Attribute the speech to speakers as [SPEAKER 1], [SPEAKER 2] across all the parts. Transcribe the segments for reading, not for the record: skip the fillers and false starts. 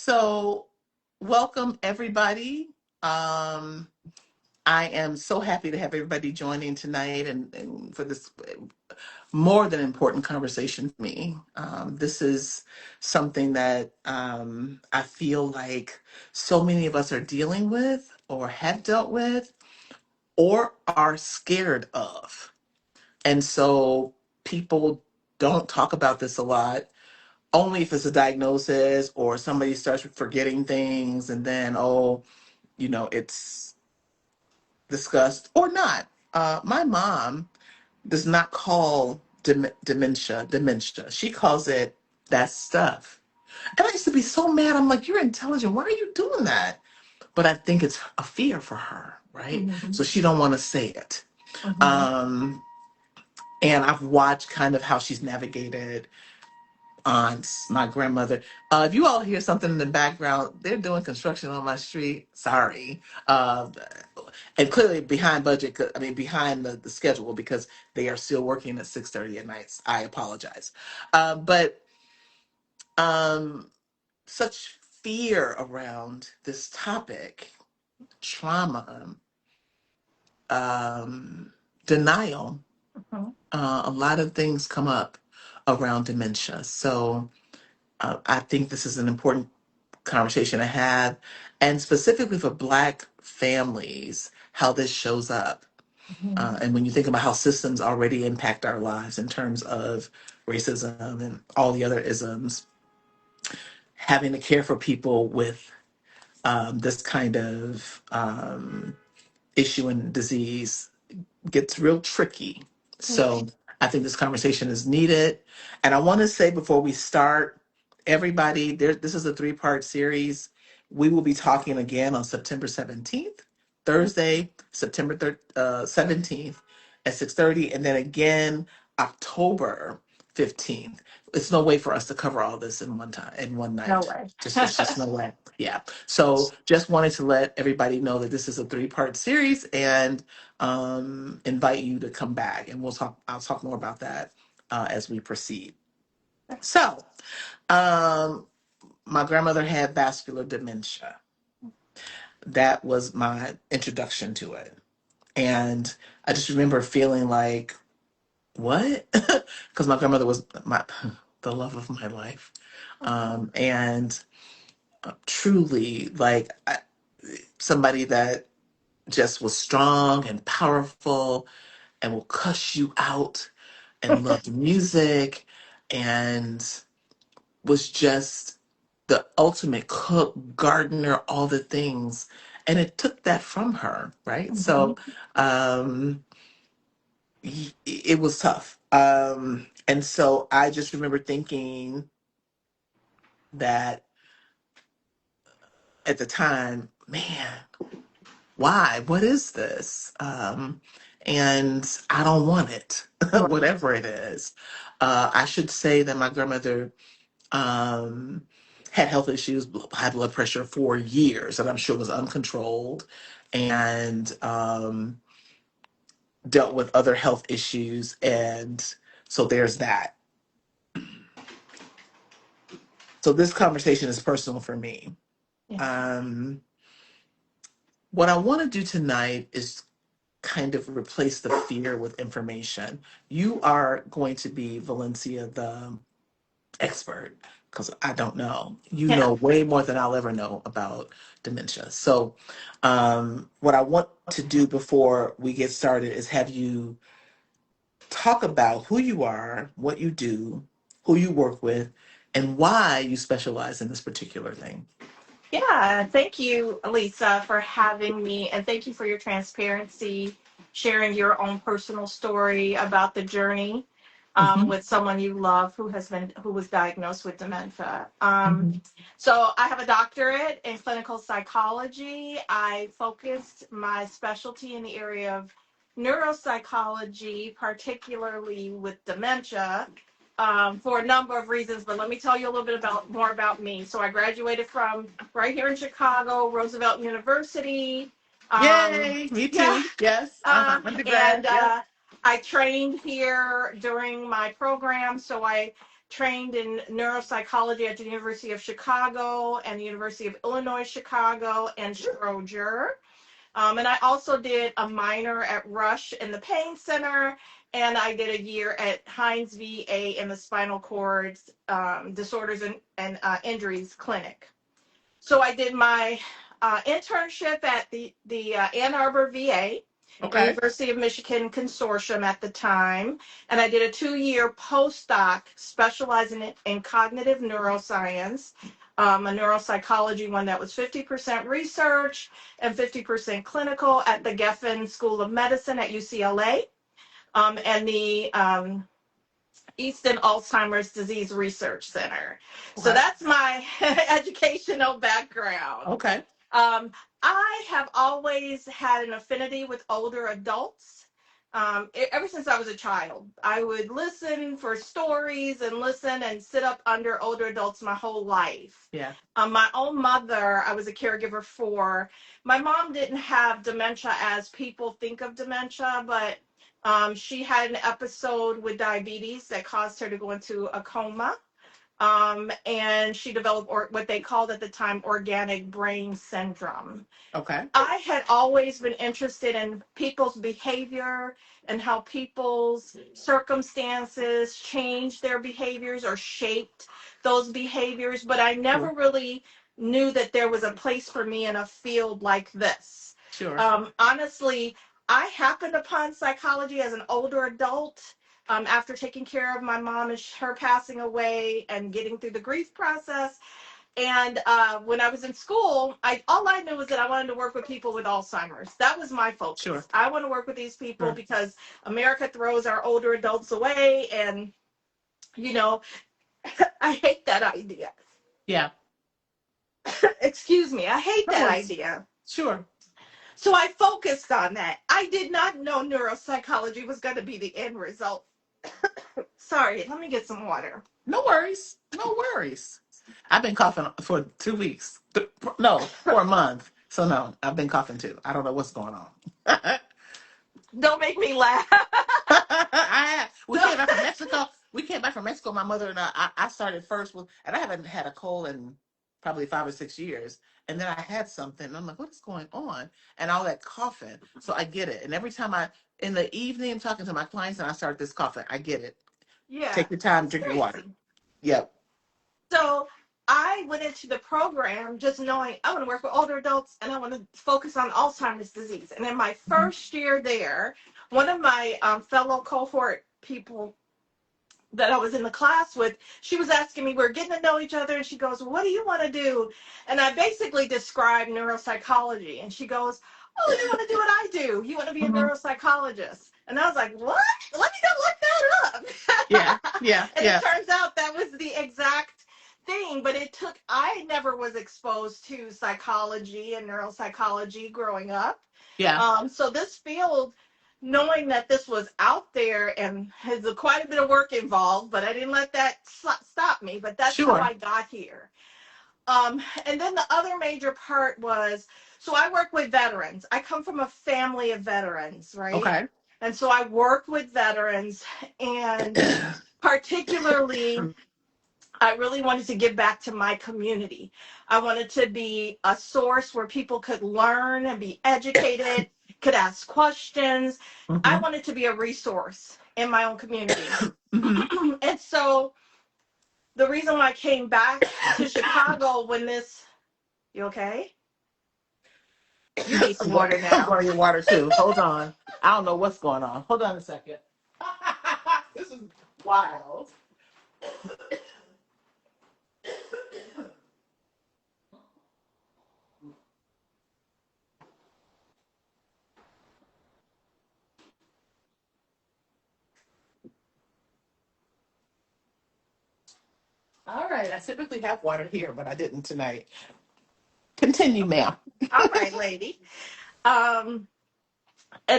[SPEAKER 1] So, welcome everybody. Um, I am so happy to have everybody joining tonight and for this more than important conversation for me. This is something that I feel like so many of us are dealing with, or have dealt with, or are scared of. And so, people don't talk about this a lot, only if it's a diagnosis or somebody starts forgetting things and then, oh, it's discussed or not. My mom does not call dementia. She calls it that stuff. And I used to be so mad. I'm like, you're intelligent. Why are you doing that? But I think it's a fear for her, right? So she don't want to say it. Um, and I've watched kind of how she's navigated aunts, my grandmother. If you all hear something in the background, they're doing construction on my street. Sorry. And clearly behind budget, behind the schedule because they are still working at 6:30 at night. I apologize. But such fear around this topic, trauma, denial, a lot of things come up around dementia. So I think this is an important conversation to have, and specifically for Black families, how this shows up. And when you think about how systems already impact our lives in terms of racism and all the other isms, having to care for people with this kind of issue and disease gets real tricky. So I think this conversation is needed. And I want to say before we start, everybody, this is a three-part series. We will be talking again on September 17th, Thursday, September 17th at 6:30, and then again October 15th. It's no way for us to cover all this in one time, in one night.
[SPEAKER 2] No way.
[SPEAKER 1] It's just no way. Yeah. So just wanted to let everybody know that this is a three-part series, and invite you to come back, and I'll talk more about that as we proceed. So, um, my grandmother had vascular dementia. That was my introduction to it. And I just remember feeling like, what? Because my grandmother was the love of my life. And truly, like, somebody that just was strong and powerful and will cuss you out and loved music and was just the ultimate cook, gardener, all the things. And it took that from her, right? So it was tough. And so I just remember thinking that at the time, man, why? What is this? And I don't want it, whatever it is. I should say that my grandmother um, had health issues, high blood pressure for years, and I'm sure was uncontrolled, and dealt with other health issues. And so there's that. So this conversation is personal for me. Um, what I want to do tonight is kind of replace the fear with information. You are going to be, Valencia, the expert, because I don't know. You
[SPEAKER 2] Yeah.
[SPEAKER 1] know way more than I'll ever know about dementia. So, what I want to do before we get started is have you talk about who you are, what you do, who you work with, and why you specialize in this particular thing.
[SPEAKER 2] Yeah. Thank you, Lisa, for having me. And thank you for your transparency, sharing your own personal story about the journey
[SPEAKER 1] Hmm.
[SPEAKER 2] with someone you love who was diagnosed with dementia.
[SPEAKER 1] Hmm.
[SPEAKER 2] So I have a doctorate in clinical psychology. I focused my specialty in the area of neuropsychology, particularly with dementia. For a number of reasons, but let me tell you a little bit more about me. So I graduated from right here in Chicago, Roosevelt University.
[SPEAKER 1] Yay! Me
[SPEAKER 2] Yeah,
[SPEAKER 1] too. Yes. Uh-huh.
[SPEAKER 2] and
[SPEAKER 1] Undergrad. Yep.
[SPEAKER 2] I trained here during my program. So I trained in neuropsychology at the University of Chicago and the University of Illinois Chicago and Stroger. And I also did a minor at Rush in the Pain Center, and I did a year at Hines VA in the Spinal Cord Disorders and Injuries Clinic. So I did my internship at the Ann Arbor VA,
[SPEAKER 1] Okay.
[SPEAKER 2] University of Michigan Consortium at the time, and I did a 2-year postdoc specializing in cognitive neuroscience, a neuropsychology one that was 50% research and 50% clinical at the Geffen School of Medicine at UCLA, and the Easton Alzheimer's Disease Research Center. So that's my educational background.
[SPEAKER 1] Okay.
[SPEAKER 2] I have always had an affinity with older adults. Ever since I was a child, I would listen for stories and listen and sit up under older adults my whole life.
[SPEAKER 1] Yeah.
[SPEAKER 2] My own mother, I was a caregiver for. My mom didn't have dementia as people think of dementia, but she had an episode with diabetes that caused her to go into a coma. And she developed what they called at the time organic brain syndrome.
[SPEAKER 1] Okay.
[SPEAKER 2] I had always been interested in people's behavior and how people's circumstances changed their behaviors or shaped those behaviors, but I never really knew that there was a place for me in a field like this.
[SPEAKER 1] Sure.
[SPEAKER 2] Honestly, I happened upon psychology as an older adult. After taking care of my mom and her passing away and getting through the grief process. And when I was in school, all I knew was that I wanted to work with people with Alzheimer's. That was my focus.
[SPEAKER 1] Sure.
[SPEAKER 2] I want to work with these people because America throws our older adults away. And, I hate that idea.
[SPEAKER 1] Yeah.
[SPEAKER 2] Excuse me. I hate that idea.
[SPEAKER 1] Sure.
[SPEAKER 2] So I focused on that. I did not know neuropsychology was going to be the end result. Sorry, let me get some water.
[SPEAKER 1] No worries. No worries. I've been coughing for 2 weeks. No, for a month. So no, I've been coughing too. I don't know what's going on.
[SPEAKER 2] Don't make me laugh.
[SPEAKER 1] We came back from Mexico. My mother and I started first with, and I haven't had a cold in probably 5 or 6 years. And then I had something, and I'm like, what is going on? And all that coughing. So I get it. And every time in the evening, I'm talking to my clients and I start this coughing, I get it.
[SPEAKER 2] Yeah.
[SPEAKER 1] Take your time, drink your water. Yep.
[SPEAKER 2] So I went into the program just knowing I want to work with older adults and I want to focus on Alzheimer's disease. And in my first year there, one of my fellow cohort people that I was in the class with, she was asking me, we're getting to know each other, and she goes, what do you want to do? And I basically described neuropsychology, and she goes, oh, you want to do what I do. You want to be a neuropsychologist. And I was like, what? Let me go look that up.
[SPEAKER 1] Yeah.
[SPEAKER 2] And it turns out that was the exact thing, but I never was exposed to psychology and neuropsychology growing up.
[SPEAKER 1] Yeah.
[SPEAKER 2] So this field, knowing that this was out there and has quite a bit of work involved, but I didn't let that stop me. But that's how I got here. And then the other major part was, so I work with veterans. I come from a family of veterans, right?
[SPEAKER 1] Okay.
[SPEAKER 2] And so I work with veterans, and particularly, I really wanted to give back to my community. I wanted to be a source where people could learn and be educated, could ask questions. I wanted to be a resource in my own community. And so the reason why I came back to Chicago you okay? You need some water now.
[SPEAKER 1] I'm going to get water too. Hold on. I don't know what's going on. Hold on a second. This is wild. All right. I typically have water here, but I didn't tonight. Continue, ma'am.
[SPEAKER 2] All right, lady. And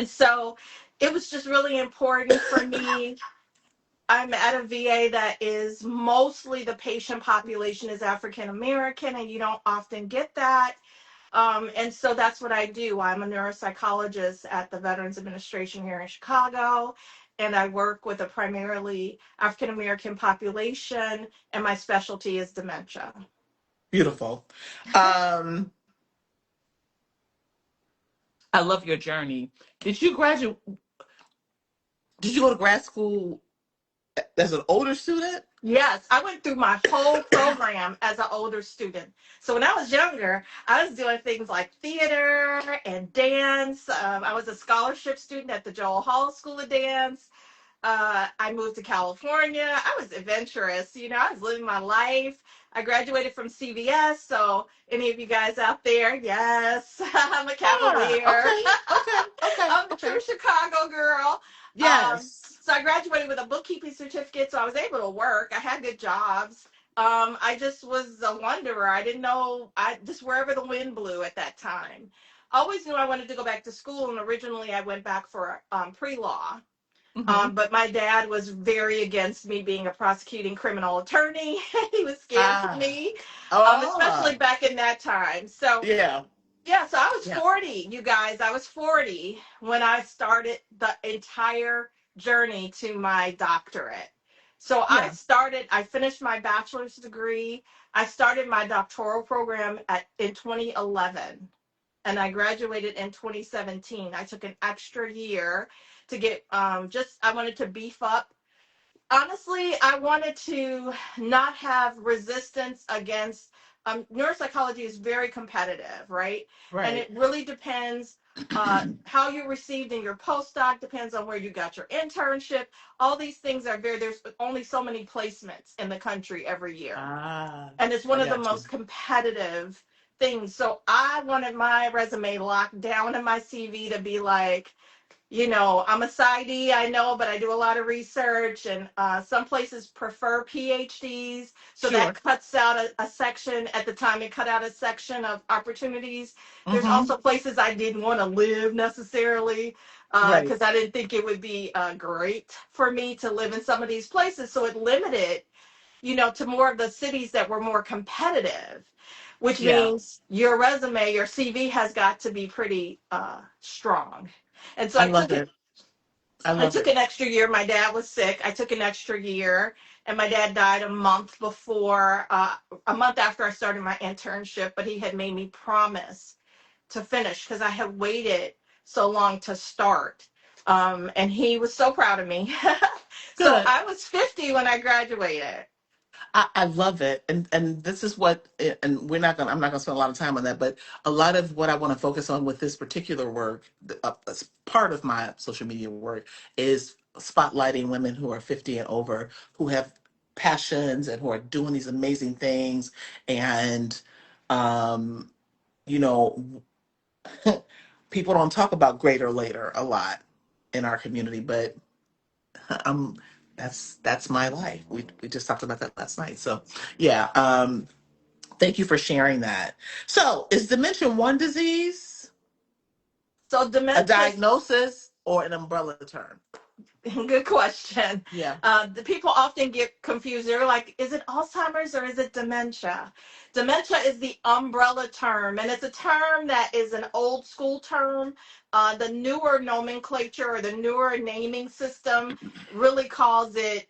[SPEAKER 2] so it was just really important for me. I'm at a VA that is mostly the patient population is African American, and you don't often get that. And so that's what I do. I'm a neuropsychologist at the Veterans Administration here in Chicago. and I work with a primarily African American population, and my specialty is dementia.
[SPEAKER 1] Beautiful. Um, I love your journey. Did you graduate? Did you go to grad school as an older student?
[SPEAKER 2] Yes, I went through my whole program as an older student. So when I was younger, I was doing things like theater and dance. I was a scholarship student at the Joel Hall School of Dance. I moved to California. I was adventurous. I was living my life. I graduated from CVS. So, any of you guys out there, yes, I'm a
[SPEAKER 1] Ah,
[SPEAKER 2] Cavalier.
[SPEAKER 1] okay, okay, okay,
[SPEAKER 2] I'm a
[SPEAKER 1] okay.
[SPEAKER 2] true Chicago girl.
[SPEAKER 1] Yes,
[SPEAKER 2] So, I graduated with a bookkeeping certificate. So, I was able to work. I had good jobs. I just was a wanderer. I didn't know, I just wherever the wind blew at that time. I always knew I wanted to go back to school. And originally, I went back for pre law.
[SPEAKER 1] hmm.
[SPEAKER 2] But my dad was very against me being a prosecuting criminal attorney. He was scared for
[SPEAKER 1] Ah,
[SPEAKER 2] me, especially
[SPEAKER 1] oh,
[SPEAKER 2] back in that time. So,
[SPEAKER 1] yeah,
[SPEAKER 2] yeah, so I was
[SPEAKER 1] yeah,
[SPEAKER 2] 40, you guys. I was 40 when I started the entire journey to my doctorate. So
[SPEAKER 1] yeah.
[SPEAKER 2] I finished my bachelor's degree. I started my doctoral program in 2011 and I graduated in 2017. I took an extra year to get I wanted to beef up. Honestly, I wanted to not have resistance against neuropsychology is very competitive, right? And
[SPEAKER 1] Right.
[SPEAKER 2] it really depends how you received in your postdoc, depends on where you got your internship. All these things are there's only so many placements in the country every year,
[SPEAKER 1] Ah,
[SPEAKER 2] and it's
[SPEAKER 1] I
[SPEAKER 2] one of the
[SPEAKER 1] got you.
[SPEAKER 2] most competitive things. So I wanted my resume locked down in my CV to be like, I'm a PsyD, I know, but I do a lot of research, and some places prefer PhDs, so that
[SPEAKER 1] Sure.
[SPEAKER 2] cuts out a section. At the time, it cut out a section of opportunities. There's
[SPEAKER 1] Mm-hmm.
[SPEAKER 2] also places I didn't want to live necessarily
[SPEAKER 1] Right.
[SPEAKER 2] because I didn't think it would be great for me to live in some of these places. So it limited to more of the cities that were more competitive, which
[SPEAKER 1] Yeah.
[SPEAKER 2] means your resume, your CV has got to be pretty strong. And so
[SPEAKER 1] I
[SPEAKER 2] I
[SPEAKER 1] love
[SPEAKER 2] took it.
[SPEAKER 1] it. I
[SPEAKER 2] I
[SPEAKER 1] love
[SPEAKER 2] took
[SPEAKER 1] it.
[SPEAKER 2] an extra year. My dad was sick. I took an extra year, and my dad died a month after I started my internship. But he had made me promise to finish because I had waited so long to start. And he was so proud of me. So
[SPEAKER 1] Good.
[SPEAKER 2] I was 50 when I graduated.
[SPEAKER 1] I love it. And this is what, and I'm not gonna spend a lot of time on that, but a lot of what I want to focus on with this particular work, as part of my social media work, is spotlighting women who are 50 and over, who have passions and who are doing these amazing things. And, um, you know, people don't talk about greater later a lot in our community, but um that's my life. We just talked about that last night. So yeah, thank you for sharing that. So is dementia one disease,
[SPEAKER 2] So
[SPEAKER 1] a
[SPEAKER 2] dementia.
[SPEAKER 1] diagnosis, or an umbrella term?
[SPEAKER 2] Good question.
[SPEAKER 1] Yeah.
[SPEAKER 2] The people often get confused. They're like, is it Alzheimer's or is it dementia? Dementia is the umbrella term, and it's a term that is an old school term. The newer nomenclature or the newer naming system really calls it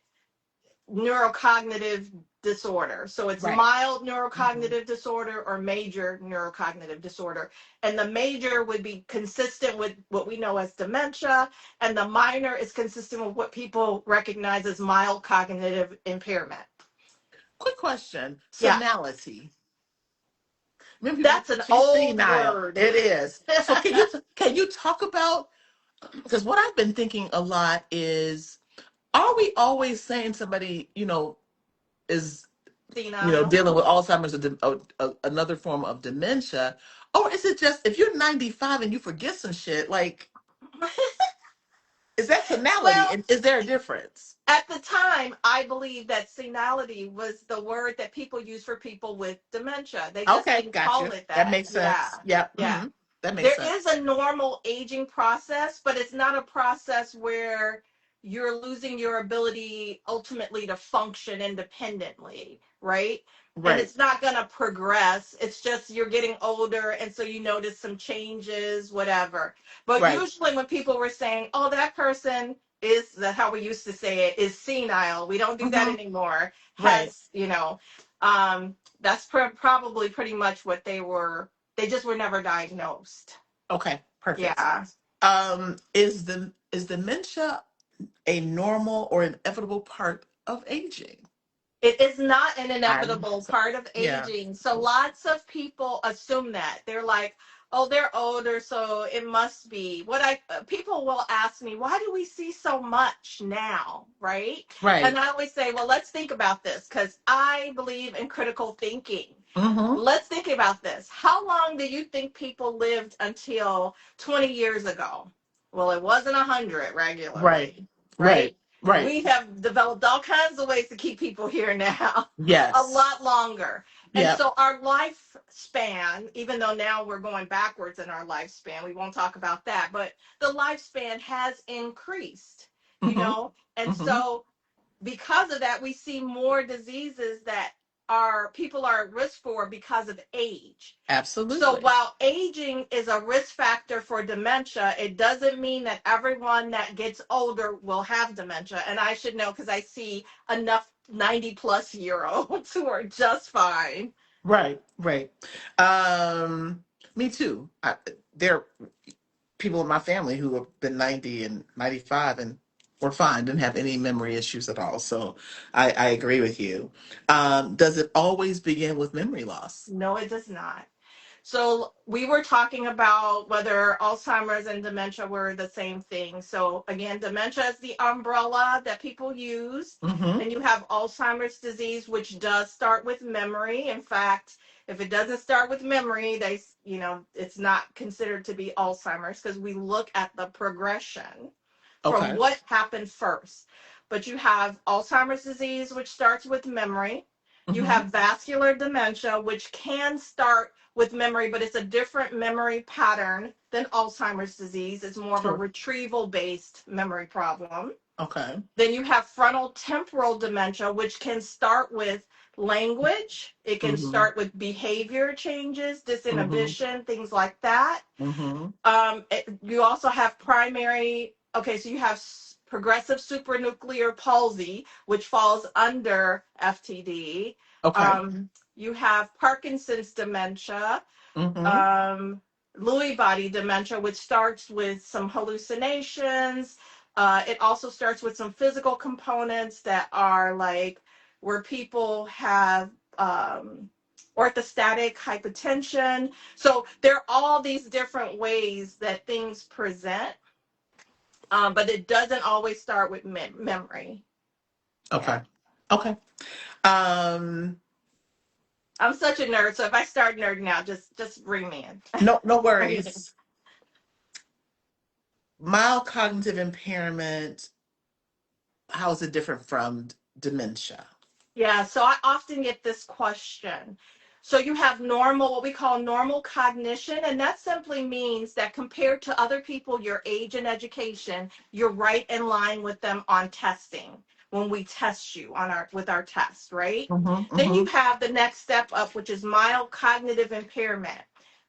[SPEAKER 2] neurocognitive disorder. So it's
[SPEAKER 1] Right.
[SPEAKER 2] mild
[SPEAKER 1] Hmm.
[SPEAKER 2] neurocognitive disorder or major neurocognitive disorder. And the major would be consistent with what we know as dementia, and the minor is consistent with what people recognize as mild cognitive impairment.
[SPEAKER 1] Quick question.
[SPEAKER 2] Yeah,
[SPEAKER 1] Senility. Many people,
[SPEAKER 2] that's an
[SPEAKER 1] she's
[SPEAKER 2] old
[SPEAKER 1] senile.
[SPEAKER 2] word.
[SPEAKER 1] It is. So can you talk about, because what I've been thinking a lot is, are we always saying somebody, is
[SPEAKER 2] Senile.
[SPEAKER 1] dealing with Alzheimer's or another form of dementia? Or is it just if you're 95 and you forget some shit, like, is that senility?
[SPEAKER 2] Well,
[SPEAKER 1] And is there a difference?
[SPEAKER 2] at the time, I believe that senility was the word that people use for people with dementia. They just
[SPEAKER 1] Okay,
[SPEAKER 2] didn't call
[SPEAKER 1] gotcha.
[SPEAKER 2] it
[SPEAKER 1] That
[SPEAKER 2] that.
[SPEAKER 1] makes
[SPEAKER 2] Yeah.
[SPEAKER 1] sense. Yeah,
[SPEAKER 2] Yeah.
[SPEAKER 1] that makes
[SPEAKER 2] There
[SPEAKER 1] sense.
[SPEAKER 2] is a normal aging process, but it's not a process where you're losing your ability ultimately to function independently, right? And
[SPEAKER 1] Right,
[SPEAKER 2] it's not going to progress. It's just you're getting older, and so you notice some changes, whatever. But
[SPEAKER 1] right.
[SPEAKER 2] usually, when people were saying, oh, that person is the how we used to say it is senile. We don't do that
[SPEAKER 1] Hmm.
[SPEAKER 2] anymore.
[SPEAKER 1] Right.
[SPEAKER 2] Has, that's probably pretty much what they were. They just were never diagnosed.
[SPEAKER 1] Okay. Perfect.
[SPEAKER 2] Yeah.
[SPEAKER 1] Is dementia a normal or inevitable part of aging?
[SPEAKER 2] It is not an
[SPEAKER 1] I'm
[SPEAKER 2] inevitable
[SPEAKER 1] so,
[SPEAKER 2] part of
[SPEAKER 1] yeah.
[SPEAKER 2] aging. So lots of people assume that. They're like, "Oh, they're older, so it must be." What I People will ask me, "Why do we see so much now?" Right? And
[SPEAKER 1] Right.
[SPEAKER 2] I always say, "Well, let's think about this cuz I believe in critical thinking."
[SPEAKER 1] Mm-hmm.
[SPEAKER 2] Let's think about this. How long do you think people lived until 20 years ago? Well, it wasn't 100
[SPEAKER 1] Right.
[SPEAKER 2] regularly,
[SPEAKER 1] Right.
[SPEAKER 2] right?
[SPEAKER 1] Right.
[SPEAKER 2] We have developed all kinds of ways to keep people here now, a
[SPEAKER 1] Yes.
[SPEAKER 2] lot longer. And
[SPEAKER 1] Yep.
[SPEAKER 2] so our lifespan, even though now we're going backwards in our lifespan, we won't talk about that, but the lifespan has increased,
[SPEAKER 1] Mm-hmm.
[SPEAKER 2] and
[SPEAKER 1] Mm-hmm.
[SPEAKER 2] so because of that, we see more diseases that our people are at risk for because of age. So
[SPEAKER 1] Absolutely.
[SPEAKER 2] while aging is a risk factor for dementia, it doesn't mean that everyone that gets older will have dementia. And I should know because I see enough 90-plus-year-olds who are just fine.
[SPEAKER 1] Right. Right. Um, Me too. There are people in my family who have been 90 and 95 and were fine, didn't have any memory issues at all. So I agree with you. Does it always begin with memory loss?
[SPEAKER 2] No, it does not. So we were talking about whether Alzheimer's and dementia were the same thing. So again, dementia is the umbrella that people use.
[SPEAKER 1] Mm-hmm.
[SPEAKER 2] Then you have Alzheimer's disease, which does start with memory. In fact, if it doesn't start with memory, it's not considered to be Alzheimer's because we look at the progression from
[SPEAKER 1] Okay.
[SPEAKER 2] what happened first. But you have Alzheimer's disease, which starts with memory. You
[SPEAKER 1] Mm-hmm.
[SPEAKER 2] have vascular dementia, which can start with memory, but it's a different memory pattern than Alzheimer's disease. It's more of a
[SPEAKER 1] Sure.
[SPEAKER 2] retrieval based memory problem.
[SPEAKER 1] Okay.
[SPEAKER 2] Then you have frontal temporal dementia, which can start with language, it can
[SPEAKER 1] Mm-hmm.
[SPEAKER 2] start with behavior changes,
[SPEAKER 1] Mm-hmm.
[SPEAKER 2] disinhibition, things like that.
[SPEAKER 1] Mm-hmm.
[SPEAKER 2] You also have okay, so you have progressive supranuclear palsy, which falls under FTD.
[SPEAKER 1] Okay.
[SPEAKER 2] You have Parkinson's dementia,
[SPEAKER 1] Mm-hmm.
[SPEAKER 2] um, Lewy body dementia, which starts with some hallucinations. It also starts with some physical components that are like where people have orthostatic hypotension. So there are all these different ways that things present, but it doesn't always start with memory.
[SPEAKER 1] Okay.
[SPEAKER 2] Yeah.
[SPEAKER 1] Okay. Um,
[SPEAKER 2] I'm such a nerd, so if I start nerding out, just bring me in.
[SPEAKER 1] no, no
[SPEAKER 2] Bring me in.
[SPEAKER 1] worries. Mild cognitive impairment, how is it different from dementia?
[SPEAKER 2] Yeah, so I often get this question. So you have normal, what we call normal cognition, and that simply means that compared to other people your age and education, you're right in line with them on testing when we test you on our with our test, right?
[SPEAKER 1] Mm-hmm.
[SPEAKER 2] Then
[SPEAKER 1] Mm-hmm.
[SPEAKER 2] you have the next step up, which is mild cognitive impairment.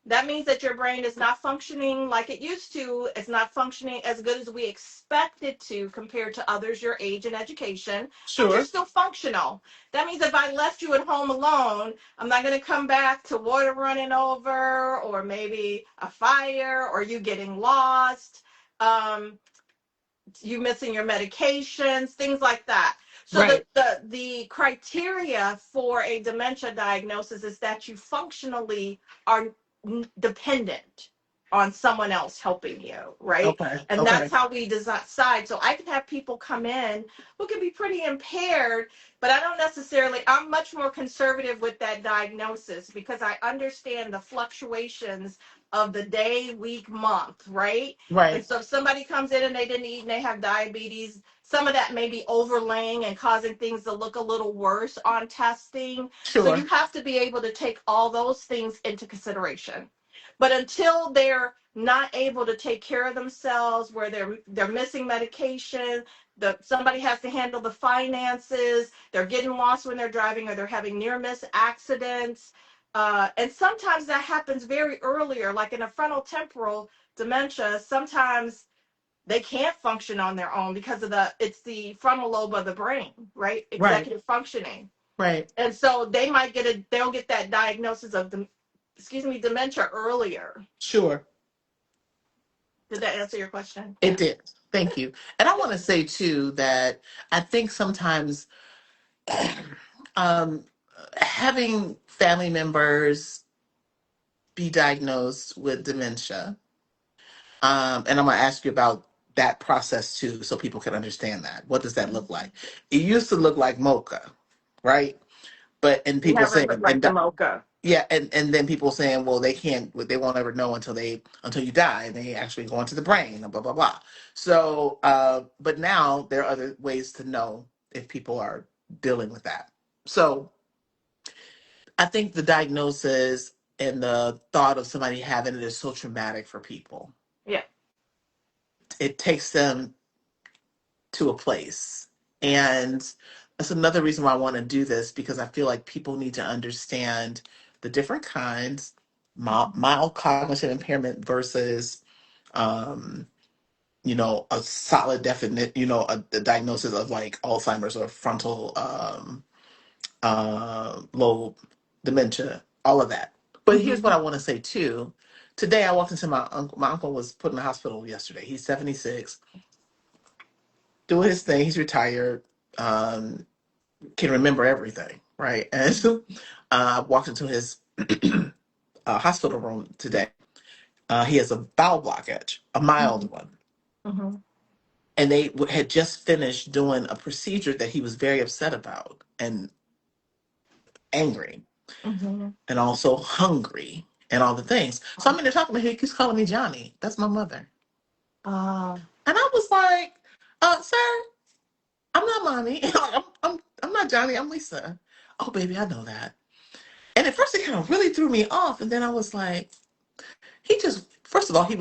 [SPEAKER 2] That means that your brain is not functioning like it used to. It's not functioning as good as we expect it to compared to others your age and education, but you're
[SPEAKER 1] Sure.
[SPEAKER 2] still functional. That means if I left you at home alone, I'm not going to come back to water running over or maybe a fire or you getting lost, um, you missing your medications, things like that. So
[SPEAKER 1] Right.
[SPEAKER 2] the criteria for a dementia diagnosis is that you functionally are dependent on someone else helping you, right?
[SPEAKER 1] Okay.
[SPEAKER 2] And that's
[SPEAKER 1] Okay.
[SPEAKER 2] how we decide. So I can have people come in who can be pretty impaired, but I don't necessarily, I'm much more conservative with that diagnosis because I understand the fluctuations of the day, week, month, right? And
[SPEAKER 1] Right.
[SPEAKER 2] so if somebody comes in and they didn't eat and they have diabetes, some of that may be overlaying and causing things to look a little worse on testing. So you
[SPEAKER 1] Sure.
[SPEAKER 2] have to be able to take all those things into consideration. But until they're not able to take care of themselves, where they're missing medication, somebody has to handle the finances, they're getting lost when they're driving, or they're having near miss accidents. And sometimes that happens very earlier, like in a frontal temporal dementia. Sometimes they can't function on their own because of it's the frontal lobe of the brain, right?
[SPEAKER 1] Right.
[SPEAKER 2] Executive functioning.
[SPEAKER 1] Right.
[SPEAKER 2] And so they'll get that diagnosis of dementia earlier.
[SPEAKER 1] Sure.
[SPEAKER 2] Did that answer your question?
[SPEAKER 1] It
[SPEAKER 2] Yeah.
[SPEAKER 1] did. Thank you. And I want to say too that I think sometimes um, having family members be diagnosed with dementia, and I'm going to ask you about that process too, so people can understand that. What does that look like? It used to look like mocha, right? But and
[SPEAKER 2] You
[SPEAKER 1] people
[SPEAKER 2] never
[SPEAKER 1] saying
[SPEAKER 2] look like the mocha.
[SPEAKER 1] yeah, and then people saying, well, they can't, they won't ever know until you die, and they actually go into the brain, and blah blah blah. So, but now there are other ways to know if people are dealing with that. So, I think the diagnosis and the thought of somebody having it is so traumatic for people.
[SPEAKER 2] Yeah.
[SPEAKER 1] It takes them to a place, and that's another reason why I want to do this because I feel like people need to understand the different kinds mild cognitive impairment versus um, a solid definite, a diagnosis of like Alzheimer's or frontal lobe dementia, all of that. But here's
[SPEAKER 2] Mm-hmm.
[SPEAKER 1] what I want to say too. Today I walked into my uncle. My uncle was put in the hospital yesterday. He's 76, doing his thing. He's retired, can remember everything, right? And so I walked into his hospital room today. He has a bowel blockage, a
[SPEAKER 2] Mm-hmm.
[SPEAKER 1] mild one.
[SPEAKER 2] Mm-hmm.
[SPEAKER 1] And they had just finished doing a procedure that he was very upset about and angry
[SPEAKER 2] Mm-hmm.
[SPEAKER 1] and also hungry and all the things. So I'm in there talking to him. He keeps calling me Johnny. That's my mother.
[SPEAKER 2] Uh,
[SPEAKER 1] And I was like, sir, I'm not mommy. I'm not Johnny. I'm Lisa. Oh, baby, I know that. And at first it kind of really threw me off. And then I was like, he just, first of all, he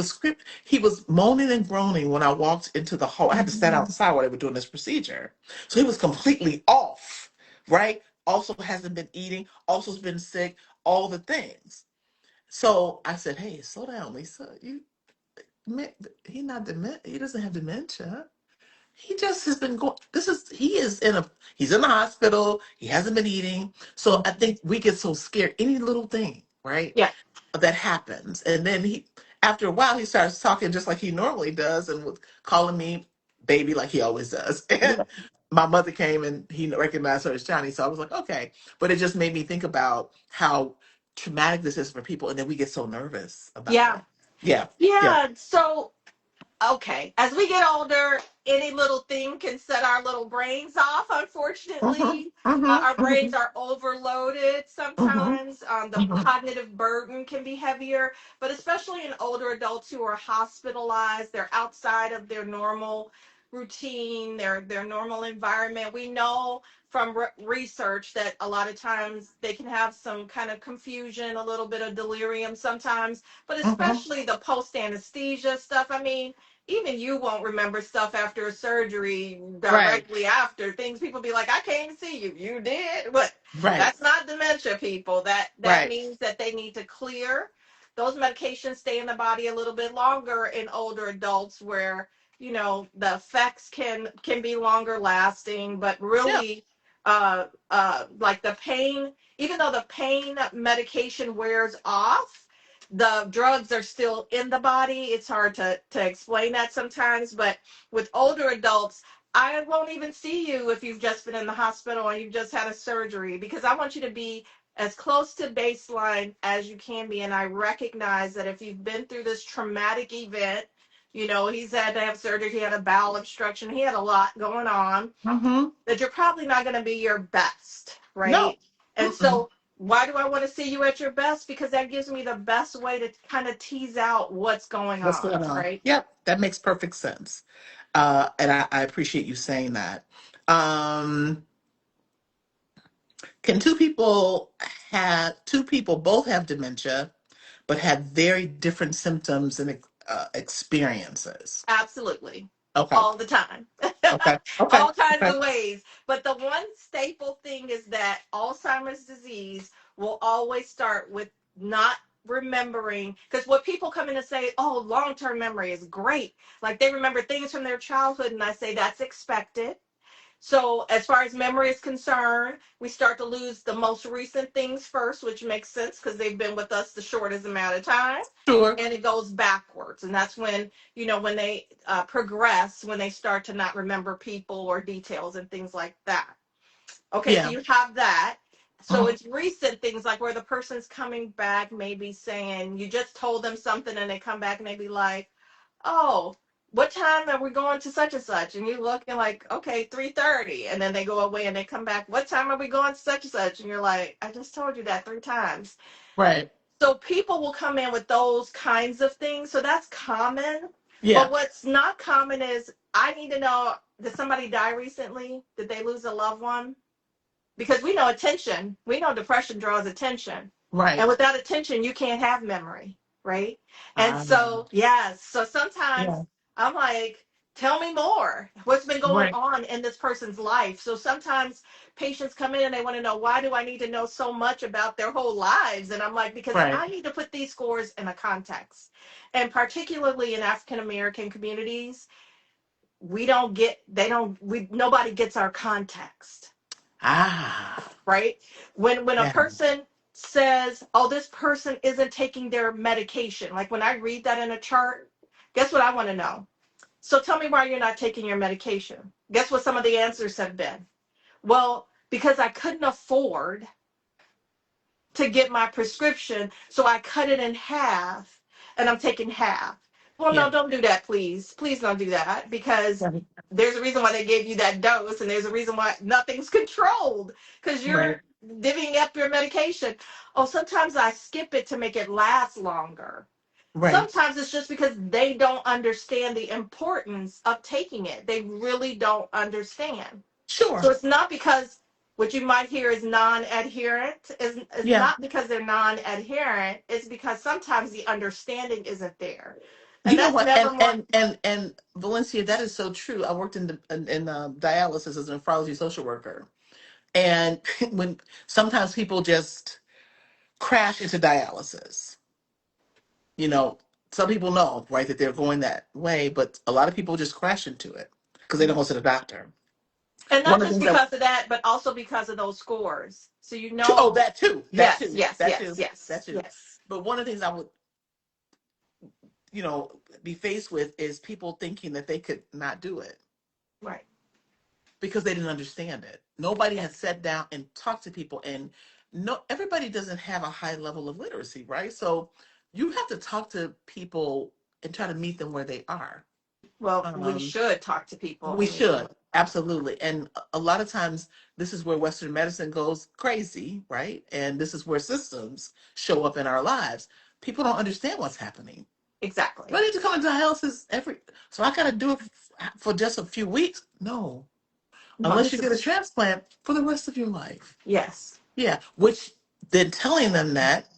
[SPEAKER 1] was moaning and groaning when I walked into the hall. I had to stand
[SPEAKER 2] mm-hmm.
[SPEAKER 1] outside while they were doing this procedure. So he was completely off, right? Also hasn't been eating, also has been sick, all the things. So I said, hey, slow down, Lisa. He not he doesn't have dementia. He just has been going. He's in the hospital. He hasn't been eating. So I think we get so scared. Any little thing, right,
[SPEAKER 2] Yeah.
[SPEAKER 1] that happens, and then after a while, he starts talking just like he normally does, and was calling me baby like he always does. And
[SPEAKER 2] Yeah.
[SPEAKER 1] my mother came, and he recognized her as Johnny. So I was like, okay. But it just made me think about how traumatic this is for people, and then we get so nervous about
[SPEAKER 2] Yeah.
[SPEAKER 1] it. Yeah, yeah.
[SPEAKER 2] Yeah. So okay, as we get older, any little thing can set our little brains off,
[SPEAKER 1] Mhm,
[SPEAKER 2] unfortunately.
[SPEAKER 1] mhm,
[SPEAKER 2] Our brains
[SPEAKER 1] mhm,
[SPEAKER 2] are overloaded
[SPEAKER 1] mhm,
[SPEAKER 2] sometimes. The
[SPEAKER 1] mhm.
[SPEAKER 2] cognitive burden can be heavier, but especially in older adults who are hospitalized, they're outside of their normal routine, their normal environment. We know from research that a lot of times they can have some kind of confusion, a little bit of delirium sometimes, but
[SPEAKER 1] Mhm.
[SPEAKER 2] especially the post anesthesia stuff. I mean, even you won't remember stuff after a surgery
[SPEAKER 1] Right,
[SPEAKER 2] directly after things. People be like, I can't see you. You did, but
[SPEAKER 1] right,
[SPEAKER 2] that's not dementia, people. That
[SPEAKER 1] right.
[SPEAKER 2] means that they need to clear. Those medications stay in the body a little bit longer in older adults, where the effects can be longer lasting, but
[SPEAKER 1] Yeah.
[SPEAKER 2] really, like the pain, even though the pain medication wears off, the drugs are still in the body. It's hard to explain that sometimes, but with older adults, I won't even see you if you've just been in the hospital and you've just had a surgery, because I want you to be as close to baseline as you can be. And I recognize that if you've been through this traumatic event, he's had to have surgery, he had a bowel obstruction, he had a lot going on,
[SPEAKER 1] Mhm.
[SPEAKER 2] that you're probably not going to be your best,
[SPEAKER 1] No.
[SPEAKER 2] right? And
[SPEAKER 1] Mm-mm.
[SPEAKER 2] so, why do I want to see you at your best? Because that gives me the best way to kind of tease out what's going
[SPEAKER 1] What's
[SPEAKER 2] on,
[SPEAKER 1] going on?
[SPEAKER 2] right?
[SPEAKER 1] Yep, that makes perfect sense. And I appreciate you saying that. Um, can two people both have dementia, but have very different symptoms and experiences?
[SPEAKER 2] Absolutely.
[SPEAKER 1] Okay.
[SPEAKER 2] All the time.
[SPEAKER 1] Okay. Okay.
[SPEAKER 2] All kinds
[SPEAKER 1] Okay.
[SPEAKER 2] of ways. But the one staple thing is that Alzheimer's disease will always start with not remembering, because what people come in and say, oh, long-term memory is great, like they remember things from their childhood, and I say that's expected. So as far as memory is concerned, we start to lose the most recent things first, which makes sense because they've been with us the shortest amount of time.
[SPEAKER 1] Sure.
[SPEAKER 2] And it goes backwards. And that's when, when they progress, when they start to not remember people or details and things like that. Okay, so
[SPEAKER 1] Yeah.
[SPEAKER 2] you have that. So
[SPEAKER 1] Mhm.
[SPEAKER 2] it's recent things like where the person's coming back, maybe saying you just told them something and they come back maybe like, oh, what time are we going to such and such? And you're looking like, okay, 3:30. And then they go away and they come back, what time are we going to such and such? And you're like, I just told you that 3 times.
[SPEAKER 1] Right.
[SPEAKER 2] So people will come in with those kinds of things. So that's common.
[SPEAKER 1] Yeah.
[SPEAKER 2] But what's not common is I need to know, did somebody die recently? Did they lose a loved one? Because we know attention, we know depression draws attention. And
[SPEAKER 1] Right.
[SPEAKER 2] without attention, you can't have memory, right? And
[SPEAKER 1] Ah.
[SPEAKER 2] so, yes, so sometimes
[SPEAKER 1] Yeah.
[SPEAKER 2] I'm like, tell me more. What's been going
[SPEAKER 1] Right.
[SPEAKER 2] on in this person's life? So sometimes patients come in and they want to know, why do I need to know so much about their whole lives? And I'm like, because
[SPEAKER 1] Right.
[SPEAKER 2] I need to put these scores in a context. And particularly in African American communities, nobody gets our context,
[SPEAKER 1] Ah.
[SPEAKER 2] right? When a
[SPEAKER 1] Yeah.
[SPEAKER 2] person says, "Oh, this person isn't taking their medication," like when I read that in a chart, guess what I want to know? So tell me why you're not taking your medication. Guess what some of the answers have been? Well, because I couldn't afford to get my prescription, so I cut it in half and I'm taking half. Well,
[SPEAKER 1] Yeah.
[SPEAKER 2] no, don't do that, please. Please don't do that, because
[SPEAKER 1] Right.
[SPEAKER 2] there's a reason why they gave you that dose, and there's a reason why nothing's controlled because
[SPEAKER 1] Right.
[SPEAKER 2] you're divvying up your medication. Oh, sometimes I skip it to make it last longer.
[SPEAKER 1] Right.
[SPEAKER 2] Sometimes it's just because they don't understand the importance of taking it. They really don't understand.
[SPEAKER 1] Sure.
[SPEAKER 2] So it's not because what you might hear is non-adherent is
[SPEAKER 1] Yeah.
[SPEAKER 2] not because they're non-adherent. It's because sometimes the understanding isn't there, and
[SPEAKER 1] You know
[SPEAKER 2] that's
[SPEAKER 1] what?
[SPEAKER 2] never more.
[SPEAKER 1] And Valencia, that is so true. I worked in dialysis as a nephrology social worker, and when sometimes people just crash into dialysis, you know, some people know, right, that they're going that way, but a lot of people just crash into it because they don't go to the doctor.
[SPEAKER 2] And
[SPEAKER 1] One
[SPEAKER 2] not
[SPEAKER 1] of the
[SPEAKER 2] just
[SPEAKER 1] things that,
[SPEAKER 2] because of that, but also because of those scores. So
[SPEAKER 1] oh, that too, that
[SPEAKER 2] yes,
[SPEAKER 1] too,
[SPEAKER 2] yes,
[SPEAKER 1] that
[SPEAKER 2] yes,
[SPEAKER 1] too, that
[SPEAKER 2] yes,
[SPEAKER 1] too.
[SPEAKER 2] yes.
[SPEAKER 1] But one of the things I would, be faced with is people thinking that they could not do it
[SPEAKER 2] Right.
[SPEAKER 1] because they didn't understand it. Nobody
[SPEAKER 2] Yes.
[SPEAKER 1] had sat down and talked to people, and no, everybody doesn't have a high level of literacy, right? So you have to talk to people and try to meet them where they are.
[SPEAKER 2] Well, we
[SPEAKER 1] Um,
[SPEAKER 2] should talk to people
[SPEAKER 1] we
[SPEAKER 2] and meet them
[SPEAKER 1] should
[SPEAKER 2] where they are.
[SPEAKER 1] absolutely, and a lot of times this is where Western medicine goes crazy, right? And this is where systems show up in our lives. People don't understand what's happening. Do I
[SPEAKER 2] Exactly.
[SPEAKER 1] need to come into dialysis every? So I got to do it for just a few weeks? No,
[SPEAKER 2] No,
[SPEAKER 1] unless
[SPEAKER 2] this
[SPEAKER 1] you get a
[SPEAKER 2] is
[SPEAKER 1] transplant for the rest of your life.
[SPEAKER 2] yes.
[SPEAKER 1] Yeah, which then telling them that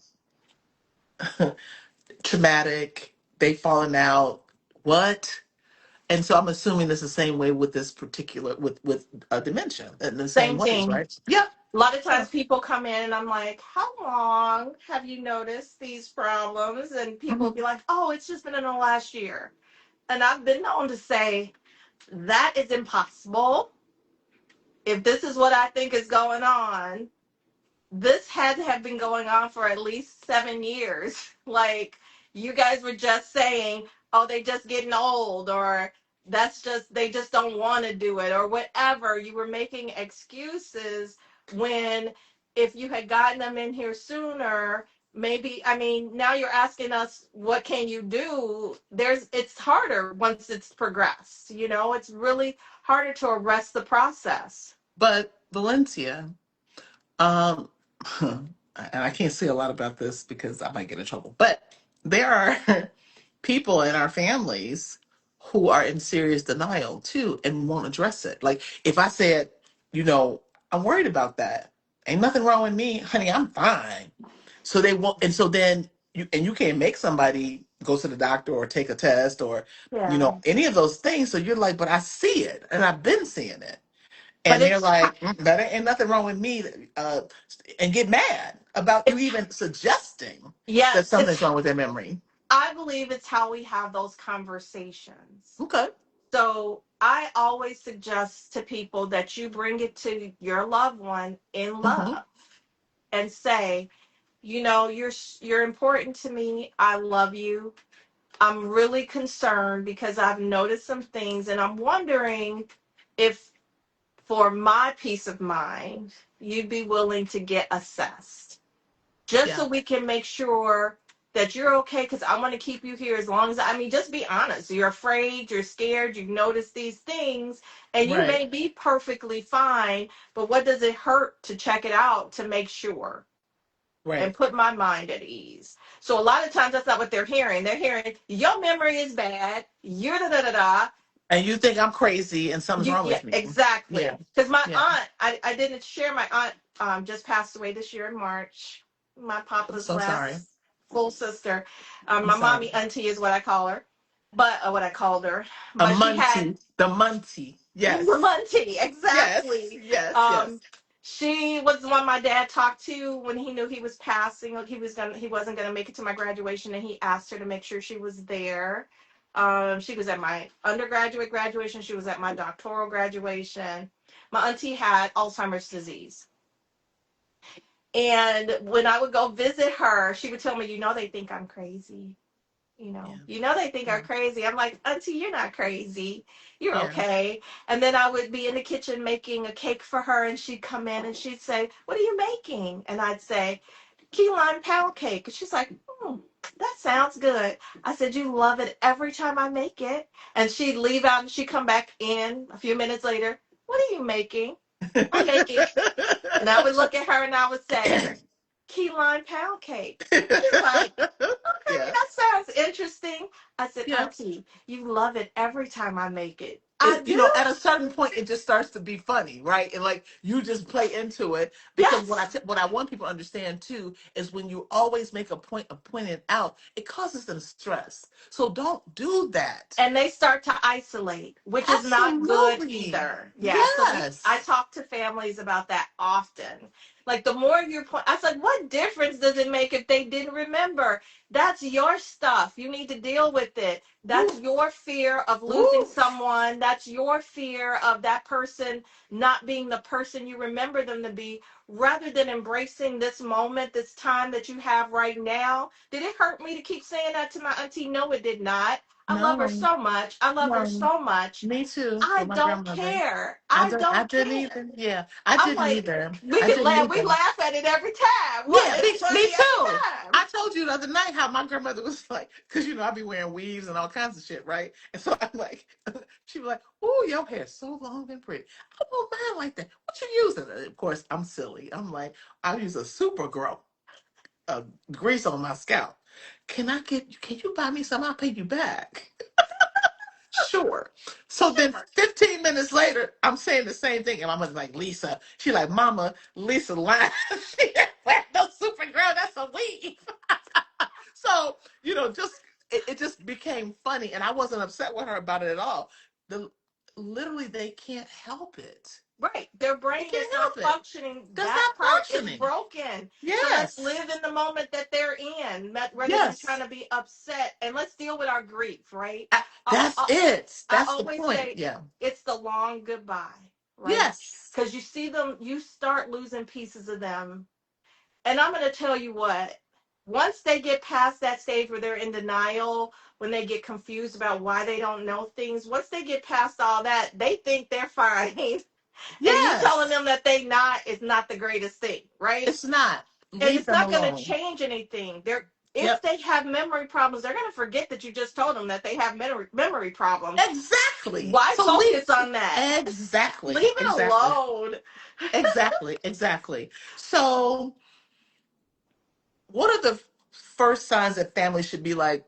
[SPEAKER 1] traumatic, they've fallen out, what? And so I'm assuming it's the same way with this particular with dementia in the same
[SPEAKER 2] Same
[SPEAKER 1] ways,
[SPEAKER 2] thing.
[SPEAKER 1] right? Yeah,
[SPEAKER 2] A lot of
[SPEAKER 1] yeah.
[SPEAKER 2] times people come in and I'm like, how long have you noticed these problems? And people will
[SPEAKER 1] Mhm.
[SPEAKER 2] be like, oh, it's just been in the last year. And I've been known to say, that is impossible. If this is what I think is going on, this had to have been going on for at least 7 years. Like, you guys were just saying, oh, they just getting old, or they just don't want to do it, or whatever. You were making excuses when if you had gotten them in here sooner, maybe, I mean, now you're asking us, what can you do? It's harder once it's progressed. It's really harder to arrest the process.
[SPEAKER 1] But Valencia, um, and I can't say a lot about this because I might get in trouble. But there are people in our families who are in serious denial too and won't address it. Like if I said, you know, I'm worried about that. Ain't nothing wrong with me, honey. I'm fine. So they won't, and so then you can't make somebody go to the doctor or take a test or
[SPEAKER 2] Yeah.
[SPEAKER 1] any of those things. So you're like, but I see it, and I've been seeing it,
[SPEAKER 2] But
[SPEAKER 1] And they're like, that ain't nothing wrong with me, uh, and get mad about you
[SPEAKER 2] it's
[SPEAKER 1] even suggesting that
[SPEAKER 2] yes, it's
[SPEAKER 1] something's wrong with their memory.
[SPEAKER 2] I believe it's how we have those conversations.
[SPEAKER 1] Okay.
[SPEAKER 2] So I always suggest to people that you bring it to your loved one in
[SPEAKER 1] Hmm.
[SPEAKER 2] love and say, you know, you're important to me. I love you. I'm really concerned because I've noticed some things and I'm wondering if for my peace of mind, you'd be willing to get assessed just
[SPEAKER 1] Yeah.
[SPEAKER 2] so we can make sure that you're okay because I want to keep you here as long as I mean, just be honest. You're afraid, you're scared, you've noticed these things, and you
[SPEAKER 1] Right.
[SPEAKER 2] may be perfectly fine, but what does it hurt to check it out to make sure? And
[SPEAKER 1] Right.
[SPEAKER 2] put my mind at ease. So a lot of times that's not what they're hearing. They're hearing your memory is bad. You're da da da da.
[SPEAKER 1] And you think I'm crazy and something's wrong
[SPEAKER 2] Yeah,
[SPEAKER 1] with me. Yeah.
[SPEAKER 2] exactly. Because my
[SPEAKER 1] Yeah.
[SPEAKER 2] aunt, I didn't share my aunt just passed away this year in March. My
[SPEAKER 1] I'm
[SPEAKER 2] papa's
[SPEAKER 1] so sorry.
[SPEAKER 2] last full sister.
[SPEAKER 1] I'm
[SPEAKER 2] My
[SPEAKER 1] sorry.
[SPEAKER 2] mommy auntie is what I call her, but what I called her.
[SPEAKER 1] A
[SPEAKER 2] But she had
[SPEAKER 1] muntie. The muntie. Yes.
[SPEAKER 2] Monty,
[SPEAKER 1] Yes.
[SPEAKER 2] exactly.
[SPEAKER 1] Yes. Yes.
[SPEAKER 2] Um, she was the one my dad talked to when he knew he was passing. He wasn't gonna make it to my graduation, and he asked her to make sure she was there. She was at my undergraduate graduation. She was at my doctoral graduation. My auntie had Alzheimer's disease, and when I would go visit her, she would tell me, "You know, they think I'm crazy."
[SPEAKER 1] Yeah.
[SPEAKER 2] They think are
[SPEAKER 1] Yeah.
[SPEAKER 2] crazy. I'm like, Auntie, you're not crazy. You're
[SPEAKER 1] Yeah.
[SPEAKER 2] okay. And then I would be in the kitchen making a cake for her, and she'd come in and she'd say, what are you making? And I'd say, key lime pound cake. And she's like, that sounds good. I said, you love it every time I make it. And she'd leave out and she'd come back in a few minutes later. What are you making? I'm making. And I would look at her and I would say, key lime pound cake. She's like, okay,
[SPEAKER 1] Yeah.
[SPEAKER 2] that sounds interesting. I said,
[SPEAKER 1] Yeah.
[SPEAKER 2] Auntie, you love it every time I make it. I
[SPEAKER 1] You
[SPEAKER 2] do?
[SPEAKER 1] know, at a certain point, it just starts to be funny, right? And like you just play into it because
[SPEAKER 2] Yes.
[SPEAKER 1] what I want people to understand too is when you always make a point of pointing it out, it causes them stress. So don't do that.
[SPEAKER 2] And they start to isolate, which is not good
[SPEAKER 1] Absolutely.
[SPEAKER 2] either. Yeah. So I
[SPEAKER 1] Yes.
[SPEAKER 2] talk to families about that often. Like the more you're I was like, what difference does it make if they didn't remember? That's your stuff. You need to deal with it. That's
[SPEAKER 1] Woo,
[SPEAKER 2] your fear of losing
[SPEAKER 1] woo.
[SPEAKER 2] someone. That's your fear of that person not being the person you remember them to be, rather than embracing this moment, this time that you have right now. Did it hurt me to keep saying that to my auntie? No, it did not. I love her
[SPEAKER 1] No,
[SPEAKER 2] so much. I love her
[SPEAKER 1] no.
[SPEAKER 2] so much.
[SPEAKER 1] Me too, with
[SPEAKER 2] I
[SPEAKER 1] my
[SPEAKER 2] don't
[SPEAKER 1] grandmother.
[SPEAKER 2] care. I
[SPEAKER 1] I
[SPEAKER 2] don't
[SPEAKER 1] didn't
[SPEAKER 2] care.
[SPEAKER 1] either. Yeah, I
[SPEAKER 2] I'm
[SPEAKER 1] didn't
[SPEAKER 2] like,
[SPEAKER 1] either.
[SPEAKER 2] we
[SPEAKER 1] I
[SPEAKER 2] could
[SPEAKER 1] didn't
[SPEAKER 2] laugh. We
[SPEAKER 1] either.
[SPEAKER 2] laugh at it every time. What?
[SPEAKER 1] Yeah,
[SPEAKER 2] It's
[SPEAKER 1] me
[SPEAKER 2] funny every
[SPEAKER 1] too.
[SPEAKER 2] time.
[SPEAKER 1] I told you the other night how my grandmother was like, because you know I be wearing weaves and all kinds of shit, right? And so I'm like, she was like, "Oh, your hair's so long and pretty. I don't mind like that. What you using?" And of course, I'm silly. I'm like, I use a super grow, grease on my scalp. Can I get? Can you buy me some? I'll pay you back. Sure. So then
[SPEAKER 2] Sure.
[SPEAKER 1] 15 minutes later, I'm saying the same thing. And Mama's like, Lisa. She like, Mama, Lisa lying. She ain't no super girl. That's a weave. So, just it just became funny. And I wasn't upset with her about it at all. The Literally they can't help it.
[SPEAKER 2] Right. Their
[SPEAKER 1] They
[SPEAKER 2] brain is
[SPEAKER 1] can't
[SPEAKER 2] not
[SPEAKER 1] help it.
[SPEAKER 2] functioning.
[SPEAKER 1] That's
[SPEAKER 2] That
[SPEAKER 1] not
[SPEAKER 2] part is
[SPEAKER 1] functioning.
[SPEAKER 2] broken. So let's
[SPEAKER 1] Yes.
[SPEAKER 2] live in the moment that they're in rather than trying
[SPEAKER 1] Yes.
[SPEAKER 2] to be upset. And let's deal with our grief, right?
[SPEAKER 1] That's
[SPEAKER 2] I,
[SPEAKER 1] it.
[SPEAKER 2] I
[SPEAKER 1] That's the
[SPEAKER 2] always
[SPEAKER 1] point.
[SPEAKER 2] say
[SPEAKER 1] Yeah.
[SPEAKER 2] it's the long goodbye, right?
[SPEAKER 1] Yes.
[SPEAKER 2] Because you see them, you start losing pieces of them. And I'm going to tell you what, once they get past that stage where they're in denial, when they get confused about why they don't know things, once they get past all that, they think they're fine. And you telling
[SPEAKER 1] Yes.
[SPEAKER 2] them that they not is not the greatest thing, right?
[SPEAKER 1] It's not.
[SPEAKER 2] And
[SPEAKER 1] Leave
[SPEAKER 2] it's
[SPEAKER 1] them
[SPEAKER 2] not going to
[SPEAKER 1] alone.
[SPEAKER 2] change anything. If
[SPEAKER 1] Yep.
[SPEAKER 2] they have memory problems, they're going to forget that you just told them that they have memory problems.
[SPEAKER 1] Exactly.
[SPEAKER 2] Why
[SPEAKER 1] So leave.
[SPEAKER 2] focus on that? Leave
[SPEAKER 1] Exactly.
[SPEAKER 2] it
[SPEAKER 1] Exactly.
[SPEAKER 2] alone.
[SPEAKER 1] Exactly. Exactly. So, what are the first signs that families should be like,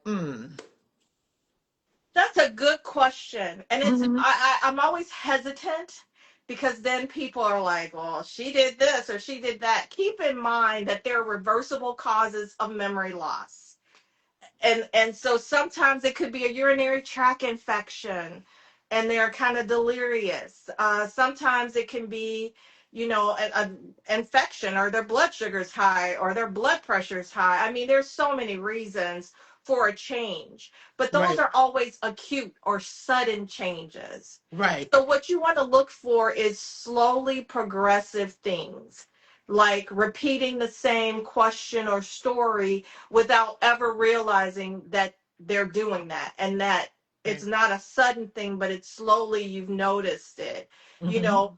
[SPEAKER 2] That's a good question. And
[SPEAKER 1] hmm
[SPEAKER 2] I'm always hesitant because then people are like, well, she did this or she did that. Keep in mind that there are reversible causes of memory loss. And so sometimes it could be a urinary tract infection. and they're kind of delirious. Sometimes it can be, an infection, or their blood sugar's high, or their blood pressure's high. I mean, there's so many reasons for a change, but those
[SPEAKER 1] Right.
[SPEAKER 2] are always acute or sudden changes.
[SPEAKER 1] Right.
[SPEAKER 2] So what you want to look for is slowly progressive things, like repeating the same question or story without ever realizing that they're doing that, and that it's
[SPEAKER 1] Right.
[SPEAKER 2] not a sudden thing, but it's slowly you've noticed it. You
[SPEAKER 1] Hmm.
[SPEAKER 2] know,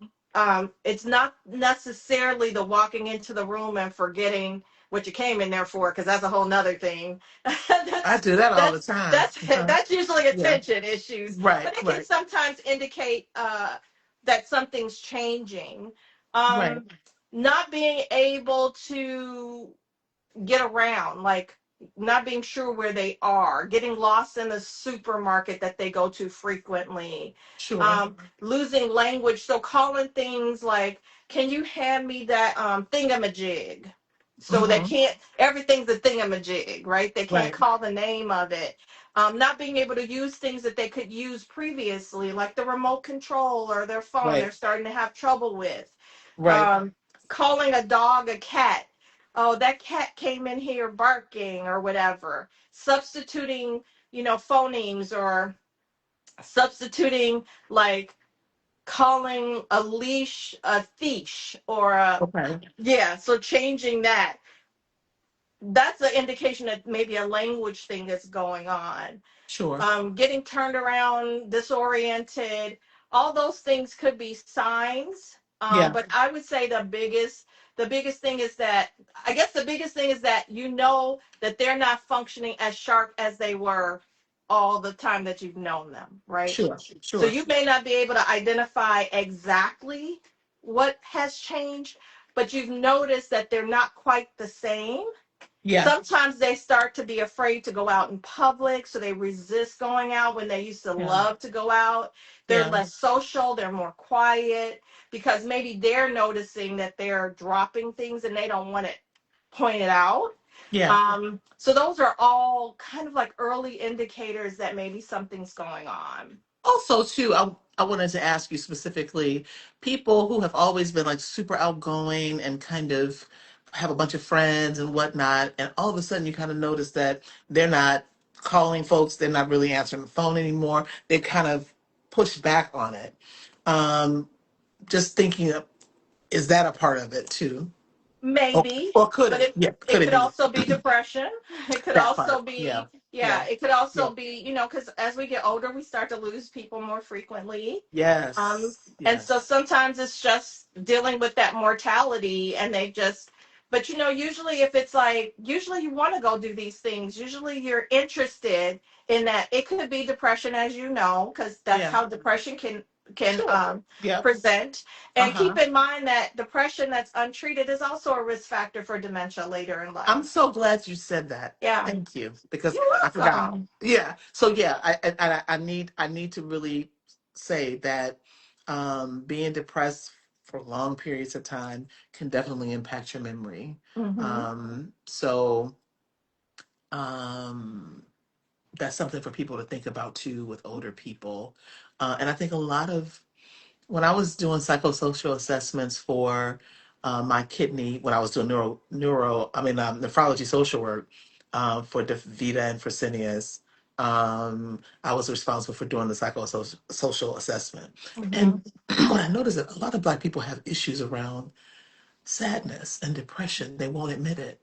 [SPEAKER 2] it's not necessarily the walking into the room and forgetting what you came in there for, because that's a whole nother thing.
[SPEAKER 1] I
[SPEAKER 2] that's
[SPEAKER 1] do that all the
[SPEAKER 2] that's
[SPEAKER 1] time.
[SPEAKER 2] that's that's usually
[SPEAKER 1] Yeah.
[SPEAKER 2] attention issues,
[SPEAKER 1] Right.
[SPEAKER 2] but it can
[SPEAKER 1] Right.
[SPEAKER 2] sometimes indicate that something's changing.
[SPEAKER 1] Right.
[SPEAKER 2] Um, Not being able to get around, like not being sure where they are, getting lost in the supermarket that they go to frequently,
[SPEAKER 1] Sure.
[SPEAKER 2] losing language. So calling things like, "Can you hand me that thingamajig?" So they
[SPEAKER 1] Hmm.
[SPEAKER 2] can't, everything's a thingamajig, right? They can't
[SPEAKER 1] Right.
[SPEAKER 2] call the name of it. Not being able to use things that they could use previously, like the remote control or their phone, they're
[SPEAKER 1] Right.
[SPEAKER 2] starting to have trouble with.
[SPEAKER 1] Right.
[SPEAKER 2] Um, Calling a dog a cat. Oh, that cat came in here barking or whatever. Substituting, phonemes, or substituting, like calling a leash a thief, or
[SPEAKER 1] Okay.
[SPEAKER 2] yeah, so changing that. That's an indication that maybe a language thing is going on.
[SPEAKER 1] Sure.
[SPEAKER 2] Getting turned around, disoriented, all those things could be signs.
[SPEAKER 1] Yeah.
[SPEAKER 2] But I would say the biggest thing is that, I guess the biggest thing is that that they're not functioning as sharp as they were all the time that you've known them, right?
[SPEAKER 1] Sure.
[SPEAKER 2] So
[SPEAKER 1] Sure.
[SPEAKER 2] you may not be able to identify exactly what has changed, but you've noticed that they're not quite the same.
[SPEAKER 1] Yeah.
[SPEAKER 2] Sometimes they start to be afraid to go out in public, so they resist going out when they used to
[SPEAKER 1] Yeah.
[SPEAKER 2] love to go out. They're
[SPEAKER 1] Yeah.
[SPEAKER 2] less social, they're more quiet, because maybe they're noticing that they're dropping things and they don't want it pointed out.
[SPEAKER 1] Yeah.
[SPEAKER 2] So those are all kind of like early indicators that maybe something's going on.
[SPEAKER 1] Also, too, I wanted to ask you specifically, people who have always been like super outgoing and kind of have a bunch of friends and whatnot, and all of a sudden you kind of notice that they're not calling folks, they're not really answering the phone anymore. They kind of push back on it. Um, just thinking, is that a part of it too?
[SPEAKER 2] Maybe,
[SPEAKER 1] Or could
[SPEAKER 2] but
[SPEAKER 1] it? Yeah,
[SPEAKER 2] it
[SPEAKER 1] could it
[SPEAKER 2] could
[SPEAKER 1] be
[SPEAKER 2] also be depression. It could
[SPEAKER 1] that
[SPEAKER 2] also
[SPEAKER 1] part? Yeah.
[SPEAKER 2] be,
[SPEAKER 1] Yeah.
[SPEAKER 2] yeah, it could
[SPEAKER 1] Yeah.
[SPEAKER 2] also be, because as we get older, we start to lose people more frequently. Um,
[SPEAKER 1] Yes.
[SPEAKER 2] and so
[SPEAKER 1] Yes.
[SPEAKER 2] sometimes it's just dealing with that mortality, and but usually if it's like, usually you want to go do these things. Usually you're interested in that. It could be depression, as you know, because that's
[SPEAKER 1] Yeah.
[SPEAKER 2] how depression can
[SPEAKER 1] Sure. Yep.
[SPEAKER 2] present. And keep
[SPEAKER 1] Uh-huh.
[SPEAKER 2] in mind that depression that's untreated is also a risk factor for dementia later in
[SPEAKER 1] I'm
[SPEAKER 2] life.
[SPEAKER 1] so glad you said that.
[SPEAKER 2] Yeah.
[SPEAKER 1] Thank you, because
[SPEAKER 2] You're
[SPEAKER 1] I forgot.
[SPEAKER 2] welcome.
[SPEAKER 1] Yeah. So yeah, I need to really say that being depressed for long periods of time can definitely impact your memory.
[SPEAKER 2] Hmm.
[SPEAKER 1] So um, that's something for people to think about too with older people. And I think a lot of when I was doing psychosocial assessments for my kidney, when I was doing nephrology social work for Vita and Fresenius, I was responsible for doing the psychosocial assessment.
[SPEAKER 2] Hmm.
[SPEAKER 1] And what I noticed that a lot of Black people have issues around sadness and depression. They won't admit it.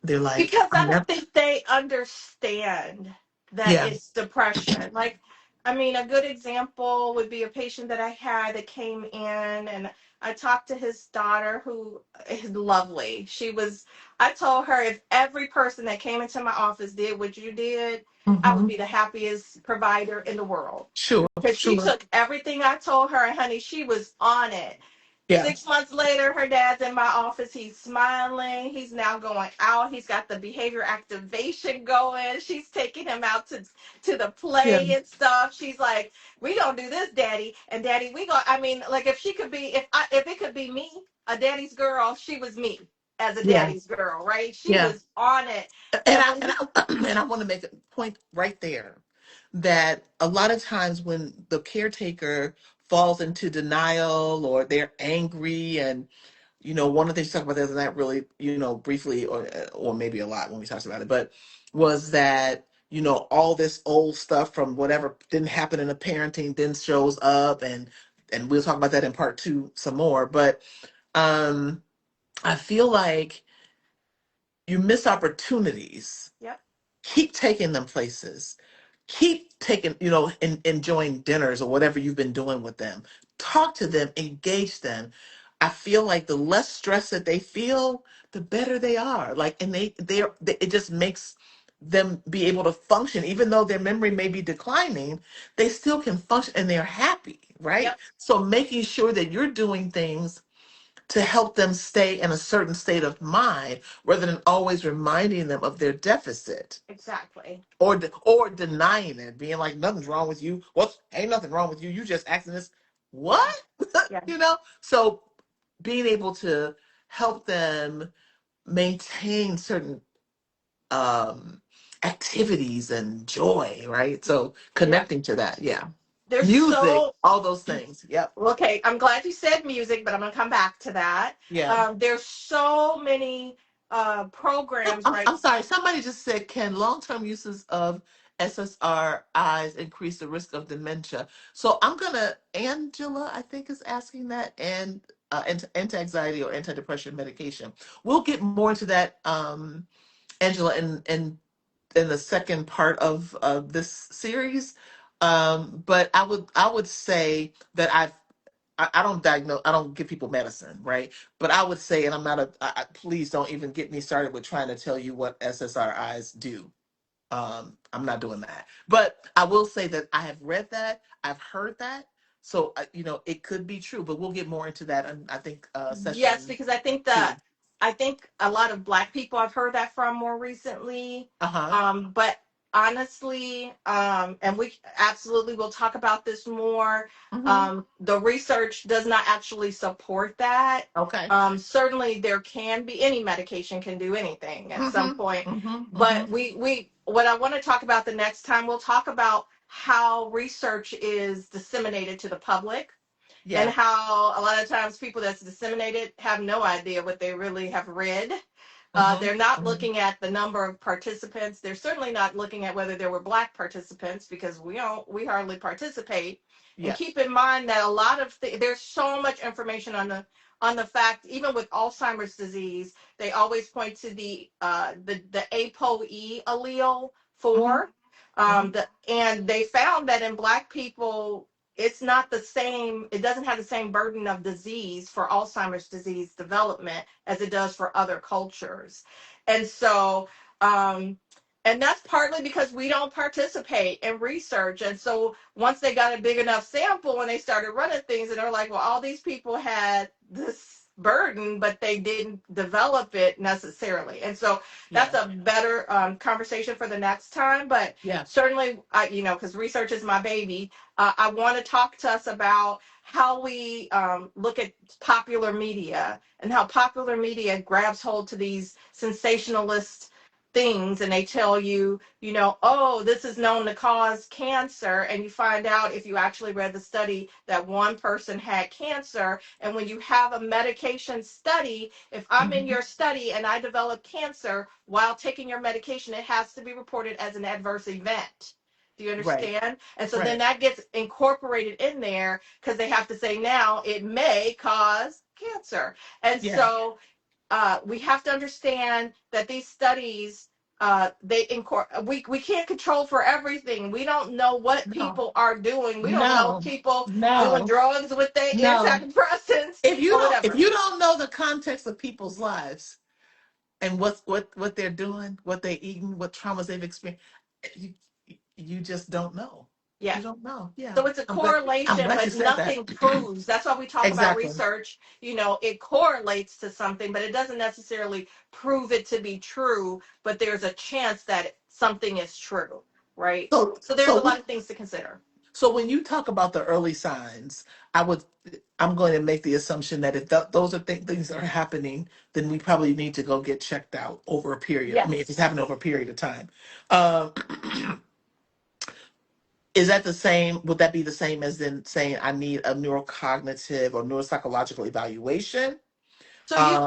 [SPEAKER 1] They're like,
[SPEAKER 2] Because I
[SPEAKER 1] I'm
[SPEAKER 2] don't
[SPEAKER 1] never,
[SPEAKER 2] think they understand that
[SPEAKER 1] yeah.
[SPEAKER 2] it's depression. Like, I mean, a good example would be a patient that I had that came in, and I talked to his daughter, who is lovely. I told her, if every person that came into my office did what you did, I would
[SPEAKER 1] Hmm.
[SPEAKER 2] be the happiest provider in the world.
[SPEAKER 1] Sure,
[SPEAKER 2] Because she
[SPEAKER 1] sure.
[SPEAKER 2] took everything I told her, and honey, she was on it.
[SPEAKER 1] Yeah,
[SPEAKER 2] 6 months later, her dad's in my office. He's smiling. He's now going out. He's got the behavior activation going. She's taking him out to the
[SPEAKER 1] yeah,
[SPEAKER 2] play and stuff. She's like, "We gonna do this, Daddy." And Daddy, we gonna. I mean, like, if she could be, if it could be me, a daddy's girl, she was me as a
[SPEAKER 1] yeah,
[SPEAKER 2] daddy's girl, right? She
[SPEAKER 1] yeah.
[SPEAKER 2] was on it.
[SPEAKER 1] And
[SPEAKER 2] And
[SPEAKER 1] I
[SPEAKER 2] when
[SPEAKER 1] and
[SPEAKER 2] he,
[SPEAKER 1] I, and I want to make a point right there. that a lot of times when the caretaker falls into denial or they're angry, and one of the things we talked about the other night, really, briefly, or maybe a lot when we talked about it, but was that all this old stuff from whatever didn't happen in the parenting then shows up, and we'll talk about that in part two some more. But um, I feel like you miss opportunities.
[SPEAKER 2] Yep.
[SPEAKER 1] Keep taking them places. Keep taking, enjoying dinners or whatever you've been doing with them. Talk to them, engage them. I feel like the less stress that they feel, the better they are. Like, and it just makes them be able to function, even though their memory may be declining, they still can function and they're happy, right?
[SPEAKER 2] Yep.
[SPEAKER 1] So making sure that you're doing things to help them stay in a certain state of mind rather than always reminding them of their deficit,
[SPEAKER 2] Exactly.
[SPEAKER 1] or denying it, being like nothing's wrong with you. Well, ain't nothing wrong with you. You just acting this.
[SPEAKER 2] Yeah.
[SPEAKER 1] What?
[SPEAKER 2] Yeah.
[SPEAKER 1] So being able to help them maintain certain um activities and joy, right? So
[SPEAKER 2] Yeah.
[SPEAKER 1] connecting to that, yeah.
[SPEAKER 2] There's
[SPEAKER 1] Music,
[SPEAKER 2] so
[SPEAKER 1] all those things. Yep.
[SPEAKER 2] Okay, I'm glad you said music, but I'm gonna come back to that.
[SPEAKER 1] Yeah.
[SPEAKER 2] There's so many programs, right?
[SPEAKER 1] I'm sorry. Somebody just said, can long-term uses of SSRIs increase the risk of dementia? So Angela, I think, is asking that, and anti-anxiety or anti-depression medication. We'll get more into that, Angela, in the second part of this series. But I would say that I don't diagnose, I don't give people medicine, right? But I would say, and I'm not please don't even get me started with trying to tell you what SSRIs do. I'm not doing that. But I will say that I have read that, I've heard that. So, it could be true, but we'll get more into that in, I think,
[SPEAKER 2] Yes,
[SPEAKER 1] session
[SPEAKER 2] because I think
[SPEAKER 1] two.
[SPEAKER 2] that I think a lot of Black people I've heard that from more recently.
[SPEAKER 1] Uh-huh.
[SPEAKER 2] But honestly, and we absolutely will talk about this more.
[SPEAKER 1] Mm-hmm.
[SPEAKER 2] The research does not actually support that.
[SPEAKER 1] Okay.
[SPEAKER 2] Certainly, there can be any medication can do anything at some
[SPEAKER 1] Mm-hmm.
[SPEAKER 2] point,
[SPEAKER 1] Mm-hmm. Mm-hmm.
[SPEAKER 2] but we what I want to talk about the next time we'll talk about how research is disseminated to the public and
[SPEAKER 1] Yeah.
[SPEAKER 2] how a lot of times people that's disseminated have no idea what they really have read.
[SPEAKER 1] Mm-hmm.
[SPEAKER 2] They're not
[SPEAKER 1] Mm-hmm.
[SPEAKER 2] looking at the number of participants. They're certainly not looking at whether there were Black participants because we hardly participate. And keep
[SPEAKER 1] Yes.
[SPEAKER 2] in mind that a lot of there's so much information on the fact, even with Alzheimer's disease, they always point to the ApoE allele
[SPEAKER 1] Mm-hmm.
[SPEAKER 2] for
[SPEAKER 1] Mm-hmm.
[SPEAKER 2] and they found that in Black people it's not the same, it doesn't have the same burden of disease for Alzheimer's disease development as it does for other cultures. And so um and that's partly because we don't participate in research. And so once they got a big enough sample and they started running things, and they're like, well, all these people had this burden, but they didn't develop it necessarily. And so
[SPEAKER 1] Yeah.
[SPEAKER 2] that's a better conversation for the next time. But
[SPEAKER 1] Yeah.
[SPEAKER 2] certainly, because research is my baby, I want to talk to us about how we look at popular media and how popular media grabs hold to these sensationalist things, and they tell you, oh, this is known to cause cancer, and you find out if you actually read the study that one person had cancer. And when you have a medication study, if I'm in
[SPEAKER 1] Mm-hmm.
[SPEAKER 2] your study and I develop cancer while taking your medication, it has to be reported as an adverse event. Do you
[SPEAKER 1] Right.
[SPEAKER 2] understand? And so then
[SPEAKER 1] Right.
[SPEAKER 2] that gets incorporated in there because they have to say now it may cause cancer. And
[SPEAKER 1] Yeah.
[SPEAKER 2] so we have to understand that these studies we can't control for everything. We don't know what
[SPEAKER 1] No.
[SPEAKER 2] people are doing. We don't know
[SPEAKER 1] No.
[SPEAKER 2] people doing
[SPEAKER 1] No.
[SPEAKER 2] drugs with their
[SPEAKER 1] No.
[SPEAKER 2] antidepressants
[SPEAKER 1] If you
[SPEAKER 2] or
[SPEAKER 1] don't if
[SPEAKER 2] whatever.
[SPEAKER 1] you don't know the context of people's lives and what they're doing, what they're eating, what traumas they've experienced, you you just don't know.
[SPEAKER 2] Yeah.
[SPEAKER 1] You don't know. Yeah.
[SPEAKER 2] So it's a
[SPEAKER 1] I'm
[SPEAKER 2] correlation,
[SPEAKER 1] glad you
[SPEAKER 2] but
[SPEAKER 1] said that.
[SPEAKER 2] nothing proves. That's why we talk about
[SPEAKER 1] Exactly.
[SPEAKER 2] research. It correlates to something, but it doesn't necessarily prove it to be true. But there's a chance that something is true, right?
[SPEAKER 1] So
[SPEAKER 2] So there's a
[SPEAKER 1] so
[SPEAKER 2] lot of things to consider.
[SPEAKER 1] so when you talk about the early signs, I would I'm going to make the assumption that if those are things that are happening, then we probably need to go get checked out over a period. I mean, if it's
[SPEAKER 2] Yes.
[SPEAKER 1] happening over a period of time. Um, Is that the same? Would that be the same as then saying I need a neurocognitive or neuropsychological evaluation?
[SPEAKER 2] So you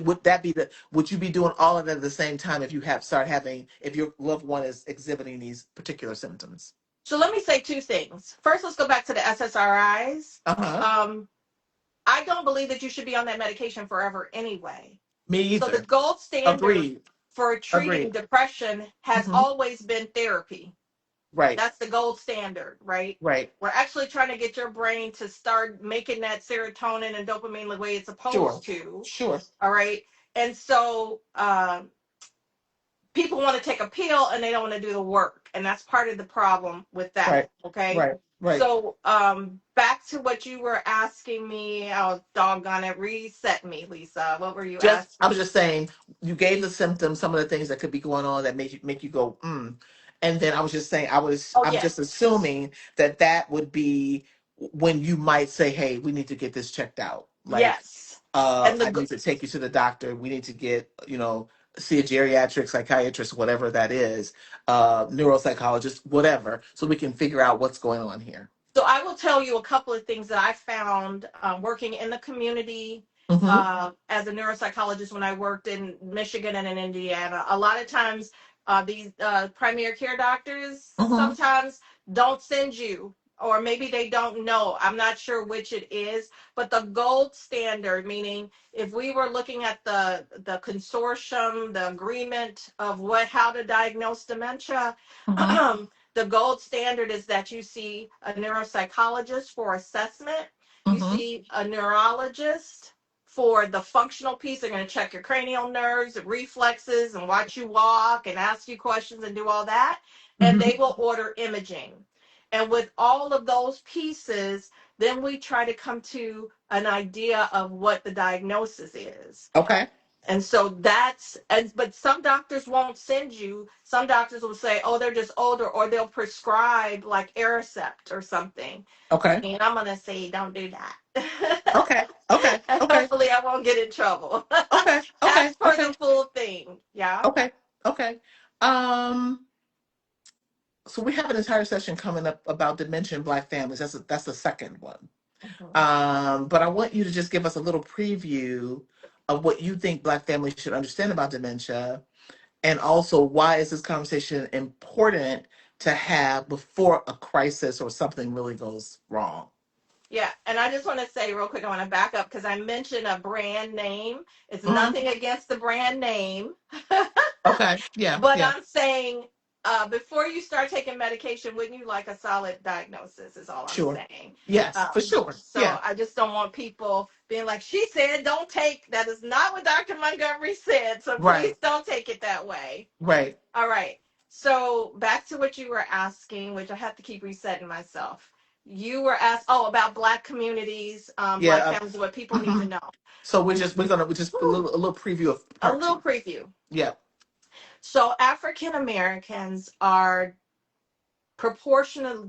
[SPEAKER 1] Would that be the? Would you be doing all of that at the same time if you have start having if your loved one is exhibiting these particular symptoms?
[SPEAKER 2] so let me say two things. First, let's go back to the SSRIs.
[SPEAKER 1] Uh huh.
[SPEAKER 2] Um, I don't believe that you should be on that medication forever anyway.
[SPEAKER 1] Me
[SPEAKER 2] So the
[SPEAKER 1] either.
[SPEAKER 2] gold standard
[SPEAKER 1] Agreed.
[SPEAKER 2] for treating
[SPEAKER 1] Agreed.
[SPEAKER 2] depression has
[SPEAKER 1] Hmm.
[SPEAKER 2] always been therapy.
[SPEAKER 1] Right.
[SPEAKER 2] That's the gold standard, right?
[SPEAKER 1] Right.
[SPEAKER 2] We're actually trying to get your brain to start making that serotonin and dopamine the way it's
[SPEAKER 1] Sure.
[SPEAKER 2] supposed to.
[SPEAKER 1] Sure.
[SPEAKER 2] All right. And so people want to take a pill and they don't want to do the work. And that's part of the problem with that.
[SPEAKER 1] Right.
[SPEAKER 2] Okay.
[SPEAKER 1] Right. Right.
[SPEAKER 2] So back to what you were asking me. Oh, doggone it. Reset me, Lisa. What were you
[SPEAKER 1] I
[SPEAKER 2] asking?
[SPEAKER 1] was just saying, you gave the symptoms, some of the things that could be going on that make you go, and then I was just saying,
[SPEAKER 2] Oh,
[SPEAKER 1] I'm just
[SPEAKER 2] yes.
[SPEAKER 1] assuming that that would be when you might say, hey, we need to get this checked out. Like,
[SPEAKER 2] Yes. And
[SPEAKER 1] I need to take you to the doctor. We need to get, see a geriatric psychiatrist, whatever that is, neuropsychologist, whatever, so we can figure out what's going on here.
[SPEAKER 2] so I will tell you a couple of things that I found working in the community
[SPEAKER 1] Mm-hmm.
[SPEAKER 2] as a neuropsychologist when I worked in Michigan and in Indiana. A lot of times, these primary care doctors
[SPEAKER 1] Mm-hmm.
[SPEAKER 2] sometimes don't send you, or maybe they don't know. I'm not sure which it is, but the gold standard, meaning if we were looking at the consortium, the agreement of how to diagnose dementia.
[SPEAKER 1] Mm-hmm.
[SPEAKER 2] The gold standard is that you see a neuropsychologist for assessment, you
[SPEAKER 1] Mm-hmm.
[SPEAKER 2] see a neurologist for the functional piece. They're going to check your cranial nerves and reflexes and watch you walk and ask you questions and do all that. And
[SPEAKER 1] Mm-hmm.
[SPEAKER 2] they will order imaging. And with all of those pieces, then we try to come to an idea of what the diagnosis is.
[SPEAKER 1] Okay.
[SPEAKER 2] And so but some doctors won't send you. Some doctors will say, oh, they're just older, or they'll prescribe like Aricept or something.
[SPEAKER 1] Okay.
[SPEAKER 2] And I'm going to say, don't do
[SPEAKER 1] Okay.
[SPEAKER 2] that.
[SPEAKER 1] Okay.
[SPEAKER 2] And
[SPEAKER 1] Okay.
[SPEAKER 2] hopefully I won't get in trouble.
[SPEAKER 1] Okay. Okay.
[SPEAKER 2] Ask for
[SPEAKER 1] Okay.
[SPEAKER 2] the full thing. Yeah.
[SPEAKER 1] Okay. Okay. Um, so we have an entire session coming up about dementia in Black families. That's the second one.
[SPEAKER 2] Mhm.
[SPEAKER 1] But I want you to just give us a little preview of what you think Black families should understand about dementia, and also why is this conversation important to have before a crisis or something really goes wrong.
[SPEAKER 2] Yeah, and I just want to say real quick, I want to back up because I mentioned a brand name. It's
[SPEAKER 1] Hmm.
[SPEAKER 2] nothing against the brand name.
[SPEAKER 1] Okay. Yeah.
[SPEAKER 2] But
[SPEAKER 1] Yeah.
[SPEAKER 2] I'm saying, before you start taking medication, wouldn't you like a solid diagnosis? Is all I'm
[SPEAKER 1] Sure.
[SPEAKER 2] saying.
[SPEAKER 1] Yes, for sure.
[SPEAKER 2] So
[SPEAKER 1] Yeah.
[SPEAKER 2] I just don't want people being like, she said, don't take. That is not what Dr. Montgomery said. So please
[SPEAKER 1] Right.
[SPEAKER 2] don't take it that way.
[SPEAKER 1] Right.
[SPEAKER 2] All right. So back to what you were asking, which I have to keep resetting myself. You were asked, oh, about Black communities, Black
[SPEAKER 1] Yeah.
[SPEAKER 2] families, what people need to know.
[SPEAKER 1] So we're just
[SPEAKER 2] Whew,
[SPEAKER 1] a little preview of
[SPEAKER 2] a
[SPEAKER 1] part
[SPEAKER 2] little
[SPEAKER 1] two.
[SPEAKER 2] preview.
[SPEAKER 1] Yeah.
[SPEAKER 2] So African Americans are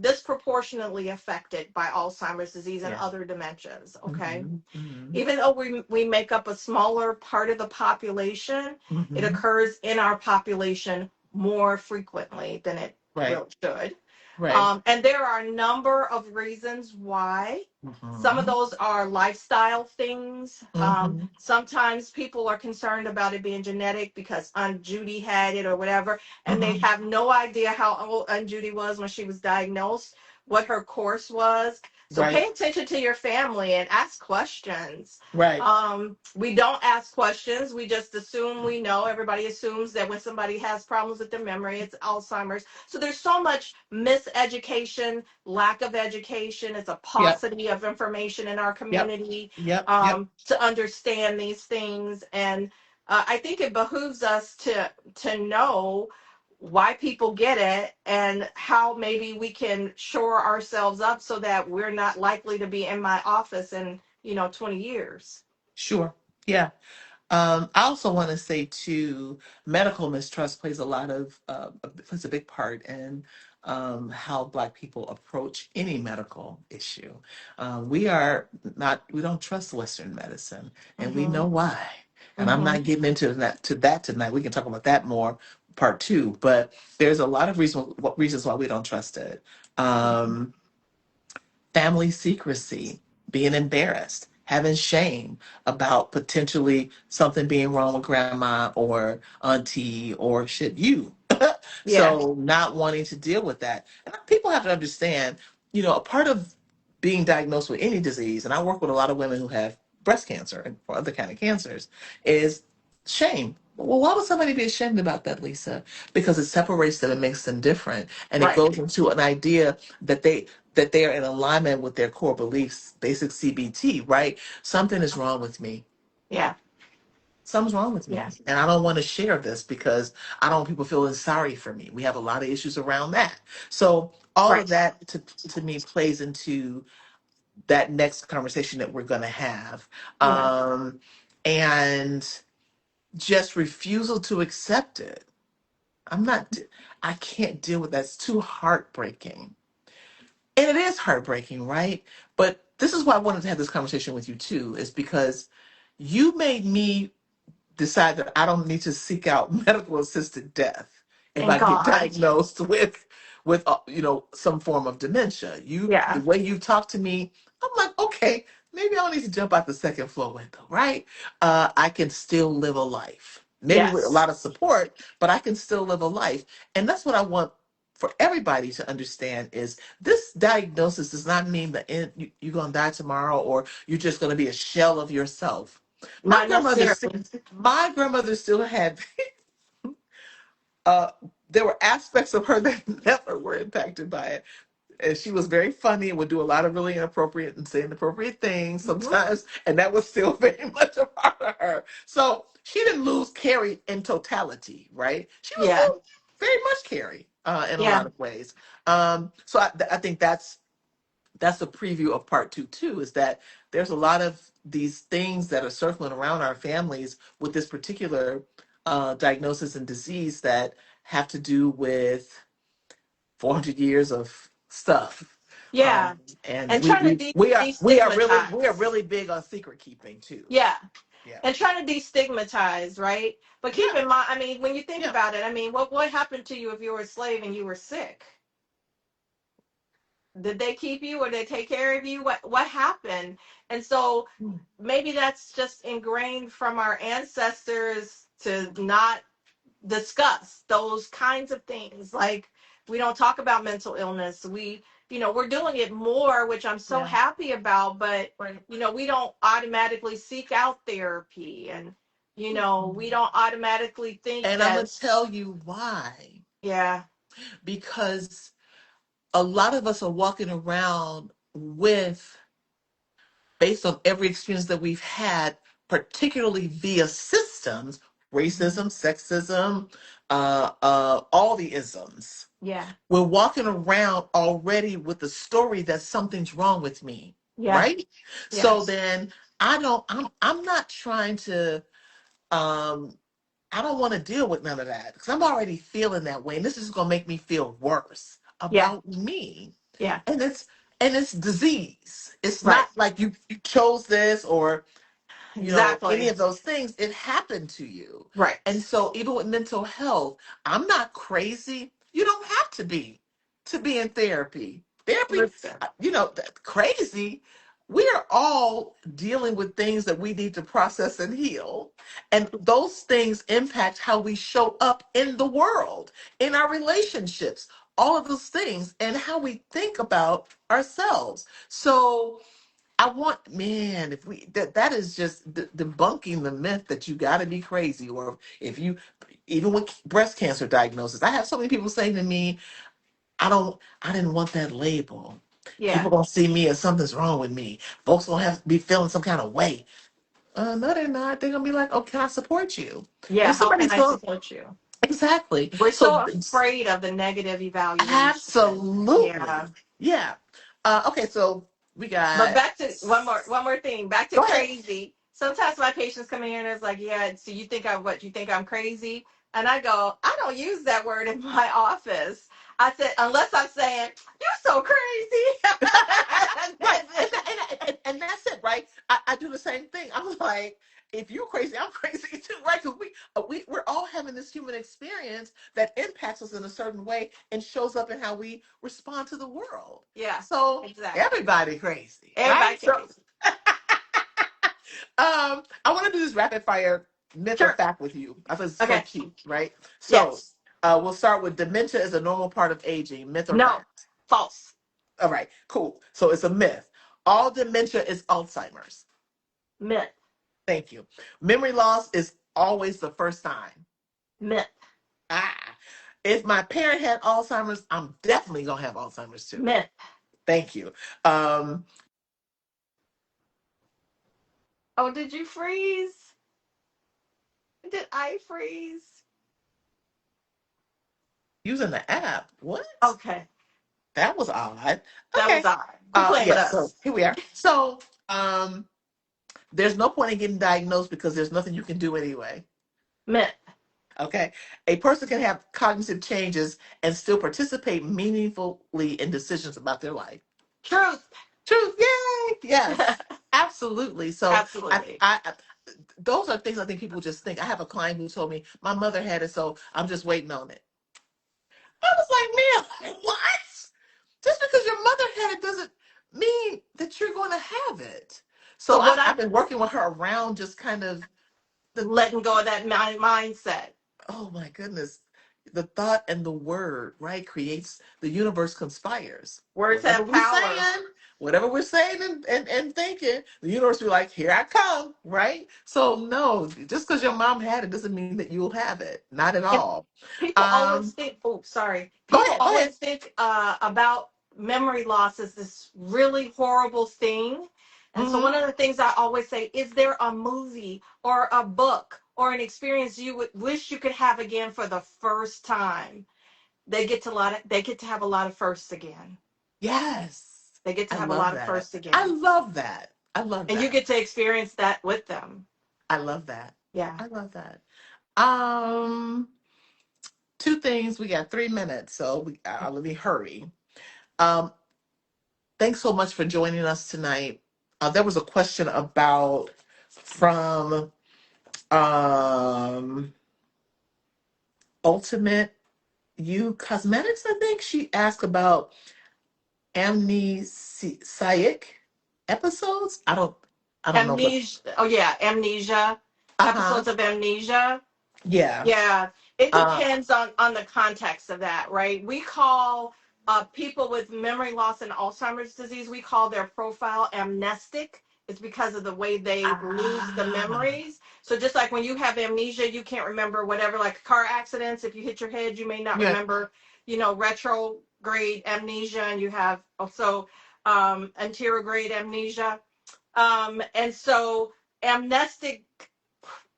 [SPEAKER 2] disproportionately affected by Alzheimer's disease and
[SPEAKER 1] Yeah.
[SPEAKER 2] other dementias. Okay,
[SPEAKER 1] Hmm. Hmm.
[SPEAKER 2] even though we make up a smaller part of the population, it
[SPEAKER 1] Hmm.
[SPEAKER 2] occurs in our population more frequently than it
[SPEAKER 1] Right.
[SPEAKER 2] really should.
[SPEAKER 1] Right.
[SPEAKER 2] And there are a number of reasons why. Some of
[SPEAKER 1] Hmm.
[SPEAKER 2] those are lifestyle things.
[SPEAKER 1] Hmm.
[SPEAKER 2] Sometimes people are concerned about it being genetic because Aunt Judy had it or whatever, and they
[SPEAKER 1] Hmm.
[SPEAKER 2] have no idea how old Aunt Judy was when she was diagnosed, what her course was. So
[SPEAKER 1] Right.
[SPEAKER 2] pay attention to your family and ask questions.
[SPEAKER 1] Right.
[SPEAKER 2] We don't ask questions. We just assume we know. Everybody assumes that when somebody has problems with their memory, it's Alzheimer's. So there's so much miseducation, lack of education. It's a
[SPEAKER 1] Yep.
[SPEAKER 2] paucity of information in our
[SPEAKER 1] Yep.
[SPEAKER 2] community
[SPEAKER 1] Yep. Yep.
[SPEAKER 2] to understand these things. And I think it behooves us to know why people get it and how maybe we can shore ourselves up so that we're not likely to be in my office in 20 years.
[SPEAKER 1] Sure. Yeah. I also want to say too, medical mistrust plays a big part in how Black people approach any medical issue. We don't trust Western medicine, and we
[SPEAKER 2] Mm-hmm.
[SPEAKER 1] know why. And I'm
[SPEAKER 2] Mm-hmm.
[SPEAKER 1] not getting into that tonight. We can talk about that more part two, but there's a lot of reasons why we don't trust it. Um, Family secrecy, being embarrassed, having shame about potentially something being wrong with grandma or auntie or shit you.
[SPEAKER 2] Yeah.
[SPEAKER 1] So not wanting to deal with that. And people have to understand, a part of being diagnosed with any disease, and I work with a lot of women who have breast cancer and or other kind of cancers, is shame. Well, why would somebody be ashamed about that, Lisa? Because it separates them and makes them different. And it
[SPEAKER 2] Right.
[SPEAKER 1] goes into an idea that they are in alignment with their core beliefs, basic CBT, right? Something is wrong with me.
[SPEAKER 2] Yeah.
[SPEAKER 1] Something's wrong with
[SPEAKER 2] Yeah.
[SPEAKER 1] me. And I don't want to share this because I don't want people feeling sorry for me. We have a lot of issues around that. So all
[SPEAKER 2] Right.
[SPEAKER 1] of that to me plays into that next conversation that we're going to have.
[SPEAKER 2] Yeah.
[SPEAKER 1] Um, and just refusal to accept it. I'm not, I can't deal with that. It's too heartbreaking. And it is heartbreaking, right? But this is why I wanted to have this conversation with you too, is because you made me decide that I don't need to seek out medical assisted death if
[SPEAKER 2] Thank
[SPEAKER 1] I get
[SPEAKER 2] God.
[SPEAKER 1] diagnosed with some form of dementia. The
[SPEAKER 2] Yeah.
[SPEAKER 1] way you talk to me, I'm like, okay, maybe I don't need to jump out the second floor window, right? I can still live a life, maybe with a
[SPEAKER 2] Yes.
[SPEAKER 1] lot of support, but I can still live a life, and that's what I want for everybody to understand is this diagnosis does not mean that you're going to die tomorrow or you're just going to be a shell of yourself. My
[SPEAKER 2] Not
[SPEAKER 1] grandmother
[SPEAKER 2] necessarily.
[SPEAKER 1] my grandmother still had uh there were aspects of her that never were impacted by it. And she was very funny and would do a lot of really inappropriate and say inappropriate things
[SPEAKER 2] Hmm.
[SPEAKER 1] sometimes, and that was still very much a part of her. So she didn't lose Carrie in totality, right? She was
[SPEAKER 2] Yeah.
[SPEAKER 1] still very much Carrie in a
[SPEAKER 2] Yeah.
[SPEAKER 1] lot of ways. So I think that's a preview of part two too, is that there's a lot of these things that are circling around our families with this particular diagnosis and disease that have to do with 400 years of stuff.
[SPEAKER 2] Yeah.
[SPEAKER 1] And
[SPEAKER 2] And trying to
[SPEAKER 1] we are
[SPEAKER 2] destigmatize.
[SPEAKER 1] really big on secret keeping too.
[SPEAKER 2] Yeah.
[SPEAKER 1] Yeah.
[SPEAKER 2] And trying to destigmatize, right? But keep
[SPEAKER 1] Yeah.
[SPEAKER 2] in mind, I mean, when you think
[SPEAKER 1] Yeah.
[SPEAKER 2] about it, I mean, what happened to you if you were a slave and you were sick? Did they keep you or did they take care of you? What happened? And so
[SPEAKER 1] Mm.
[SPEAKER 2] maybe that's just ingrained from our ancestors to not discuss those kinds of things. Like we don't talk about mental illness. We're doing it more, which I'm so
[SPEAKER 1] Yeah.
[SPEAKER 2] happy about, but
[SPEAKER 1] Right.
[SPEAKER 2] we don't automatically seek out therapy, and we
[SPEAKER 1] Mhm.
[SPEAKER 2] don't automatically think
[SPEAKER 1] And I'm
[SPEAKER 2] that.
[SPEAKER 1] gonna tell you why.
[SPEAKER 2] Yeah.
[SPEAKER 1] Because a lot of us are walking around with, based on every experience that we've had, particularly via systems,
[SPEAKER 2] Mhm.
[SPEAKER 1] racism, sexism, all the isms.
[SPEAKER 2] Yeah.
[SPEAKER 1] We're walking around already with the story that something's wrong with me,
[SPEAKER 2] Yeah.
[SPEAKER 1] right? So
[SPEAKER 2] Yes.
[SPEAKER 1] then I'm not trying to um I don't want to deal with none of that because I'm already feeling that way. And this is gonna make me feel worse
[SPEAKER 2] Yeah.
[SPEAKER 1] about me.
[SPEAKER 2] Yeah.
[SPEAKER 1] And it's disease. It's
[SPEAKER 2] Right.
[SPEAKER 1] not like you chose this or any
[SPEAKER 2] Exactly.
[SPEAKER 1] of those things. It happened to you. And
[SPEAKER 2] Right.
[SPEAKER 1] so even with mental health, I'm not crazy. You don't have to be in therapy. Therapy,
[SPEAKER 2] Listen.
[SPEAKER 1] crazy. We are all dealing with things that we need to process and heal. And those things impact how we show up in the world, in our relationships, all of those things, and how we think about ourselves. So I want, man, if we that is just debunking the myth that you got to be crazy, or if you, even with breast cancer diagnosis, I have so many people saying to me, I didn't want that label.
[SPEAKER 2] Yeah.
[SPEAKER 1] People gonna see me as something's wrong with me. Folks gonna have to be feeling some kind of way. No, they're not. They're gonna be like, oh, can I support you? And
[SPEAKER 2] Yeah.
[SPEAKER 1] if
[SPEAKER 2] How can
[SPEAKER 1] somebody's
[SPEAKER 2] I
[SPEAKER 1] feeling
[SPEAKER 2] support you?
[SPEAKER 1] exactly,
[SPEAKER 2] We're
[SPEAKER 1] so
[SPEAKER 2] so afraid of the negative evaluation. Yeah.
[SPEAKER 1] absolutely, yeah. Okay, so we
[SPEAKER 2] But
[SPEAKER 1] got.
[SPEAKER 2] back to one more thing. Back to
[SPEAKER 1] Go ahead.
[SPEAKER 2] crazy. Sometimes my patients come in here and it's like, yeah, so you think I'm what? You think I'm crazy? And I go, I don't use that word in my office. I said, unless I'm saying, you're so crazy.
[SPEAKER 1] Right.
[SPEAKER 2] And
[SPEAKER 1] And that's it, right? I do the same thing. I'm like, if you're crazy, I'm crazy too, right? Because we're all having this human experience that impacts us in a certain way and shows up in how we respond to the world.
[SPEAKER 2] Yeah,
[SPEAKER 1] So
[SPEAKER 2] exactly.
[SPEAKER 1] everybody crazy,
[SPEAKER 2] Everybody
[SPEAKER 1] right? So
[SPEAKER 2] crazy.
[SPEAKER 1] I want to do this rapid fire myth or
[SPEAKER 2] Sure.
[SPEAKER 1] fact with you. I thought it's so
[SPEAKER 2] Okay.
[SPEAKER 1] cute, right? So
[SPEAKER 2] Yes.
[SPEAKER 1] we'll start with dementia is a normal part of aging, myth or
[SPEAKER 2] No.
[SPEAKER 1] fact.
[SPEAKER 2] False.
[SPEAKER 1] All right, cool. So it's a myth. All dementia is Alzheimer's.
[SPEAKER 2] Myth.
[SPEAKER 1] Thank you. Memory loss is always the first time.
[SPEAKER 2] Myth.
[SPEAKER 1] Ah, if my parent had Alzheimer's, I'm definitely gonna have Alzheimer's too.
[SPEAKER 2] Myth.
[SPEAKER 1] Thank you. Um,
[SPEAKER 2] Oh, did you freeze? Did I freeze?
[SPEAKER 1] using the app. What?
[SPEAKER 2] Okay.
[SPEAKER 1] That was odd.
[SPEAKER 2] That was
[SPEAKER 1] Okay.
[SPEAKER 2] all right. Quit playing with
[SPEAKER 1] Yeah, so
[SPEAKER 2] us.
[SPEAKER 1] here we are. So, there's no point in getting diagnosed because there's nothing you can do anyway.
[SPEAKER 2] Myth.
[SPEAKER 1] Okay. A person can have cognitive changes and still participate meaningfully in decisions about their life.
[SPEAKER 2] Truth.
[SPEAKER 1] Truth. Yay. Yes. Absolutely. So
[SPEAKER 2] Absolutely.
[SPEAKER 1] those are things I think people just think. I have a client who told me my mother had it, so I'm just waiting on it. I was like, man, what? Just because your mother had it doesn't mean that you're going to have it.
[SPEAKER 2] So
[SPEAKER 1] So
[SPEAKER 2] what
[SPEAKER 1] I've
[SPEAKER 2] I
[SPEAKER 1] been working with her around just kind of the
[SPEAKER 2] letting go of that mindset.
[SPEAKER 1] oh my goodness, the thought and the word, right, creates the universe conspires.
[SPEAKER 2] Words have power.
[SPEAKER 1] Whatever we're saying and thinking, the universe will be like, here I come, right? So no, just because your mom had it doesn't mean that you'll have it. Not at
[SPEAKER 2] And
[SPEAKER 1] all.
[SPEAKER 2] people always
[SPEAKER 1] Um,
[SPEAKER 2] think, oh, sorry.
[SPEAKER 1] go
[SPEAKER 2] People
[SPEAKER 1] ahead, go ahead.
[SPEAKER 2] always think about memory loss as this really horrible thing. And so
[SPEAKER 1] Hmm.
[SPEAKER 2] one of the things I always say, is there a movie or a book or an experience you would wish you could have again for the first time? They get to have a lot of firsts again.
[SPEAKER 1] Yes.
[SPEAKER 2] They get to
[SPEAKER 1] I
[SPEAKER 2] have a
[SPEAKER 1] love
[SPEAKER 2] lot of
[SPEAKER 1] that.
[SPEAKER 2] firsts
[SPEAKER 1] I
[SPEAKER 2] again.
[SPEAKER 1] love that. I love
[SPEAKER 2] And you
[SPEAKER 1] that.
[SPEAKER 2] get to experience that with them.
[SPEAKER 1] I love that.
[SPEAKER 2] Yeah.
[SPEAKER 1] I love that. Um, two things. We got 3 minutes, so let me hurry. Um, thanks so much for joining us tonight. There was a question about from um, Ultimate You Cosmetics. I think she asked about amnesiac episodes. I don't know if it.
[SPEAKER 2] Amnesia. Oh yeah, amnesia.
[SPEAKER 1] Uh huh.
[SPEAKER 2] Episodes of amnesia.
[SPEAKER 1] Yeah.
[SPEAKER 2] Yeah, it
[SPEAKER 1] Uh.
[SPEAKER 2] depends on the context of that, right? We call people with memory loss and Alzheimer's disease, we call their profile amnestic. It's because of the way they lose the
[SPEAKER 1] Ah.
[SPEAKER 2] memories. So just like when you have amnesia, you can't remember whatever, like car accidents. If you hit your head, you may not
[SPEAKER 1] Yeah.
[SPEAKER 2] remember, retrograde amnesia, and you have also anterograde amnesia. And so amnestic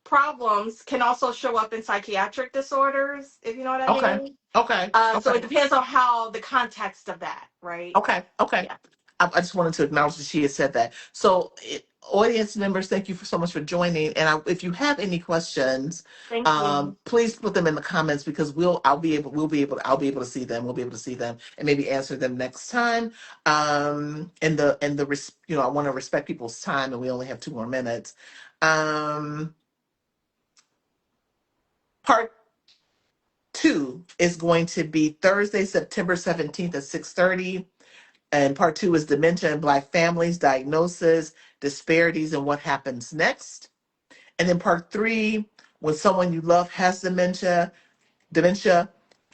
[SPEAKER 2] problems can also show up in psychiatric disorders, if you know what I
[SPEAKER 1] Okay.
[SPEAKER 2] mean.
[SPEAKER 1] Okay.
[SPEAKER 2] So
[SPEAKER 1] Okay.
[SPEAKER 2] it depends on how the context of that, right?
[SPEAKER 1] Okay, okay.
[SPEAKER 2] Yeah.
[SPEAKER 1] I just wanted to acknowledge that she had said that. So, audience members, thank you so much for joining. And if you have any questions,
[SPEAKER 2] Thank you.
[SPEAKER 1] please put them in the comments because I'll be able to see them. We'll be able to see them and maybe answer them next time. I want to respect people's time, and we only have 2 more minutes. Um, part two is going to be Thursday, September 17th at 6:30. And part two is dementia in Black families, diagnosis, disparities, and what happens next. And then part three, when someone you love has dementia,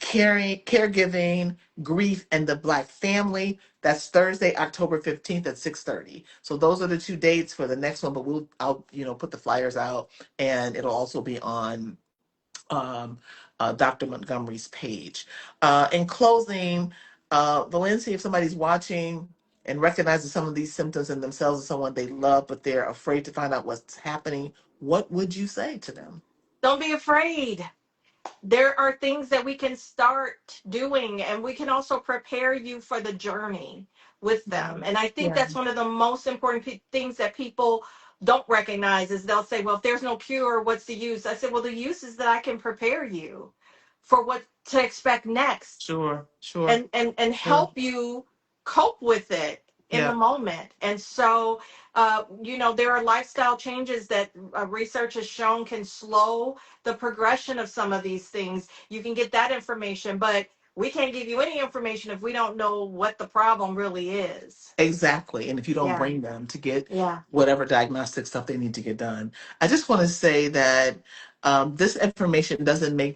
[SPEAKER 1] caregiving, grief, and the Black family. That's Thursday, October 15th at 6:30. So those are the two dates for the next one, but I'll put the flyers out and it'll also be on um, Dr. Montgomery's page. In closing, Valencia, if somebody's watching and recognizes some of these symptoms in themselves and someone they love, but they're afraid to find out what's happening, what would you say to them?
[SPEAKER 2] Don't be afraid. There are things that we can start doing, and we can also prepare you for the journey with
[SPEAKER 1] Yeah,
[SPEAKER 2] them. And I think
[SPEAKER 1] yeah,
[SPEAKER 2] that's one of the most important things that people don't recognize is they'll say, well, if there's no cure, what's the use? I said, well, the use is that I can prepare you for what to expect next
[SPEAKER 1] sure, sure,
[SPEAKER 2] and
[SPEAKER 1] sure.
[SPEAKER 2] help you cope with it in the
[SPEAKER 1] Yeah,
[SPEAKER 2] moment. And so, there are lifestyle changes that research has shown can slow the progression of some of these things. You can get that information, but we can't give you any information if we don't know what the problem really is.
[SPEAKER 1] exactly. And if you don't
[SPEAKER 2] Yeah.
[SPEAKER 1] bring them to get
[SPEAKER 2] Yeah.
[SPEAKER 1] whatever diagnostic stuff they need to get done, I just want to say that this information doesn't make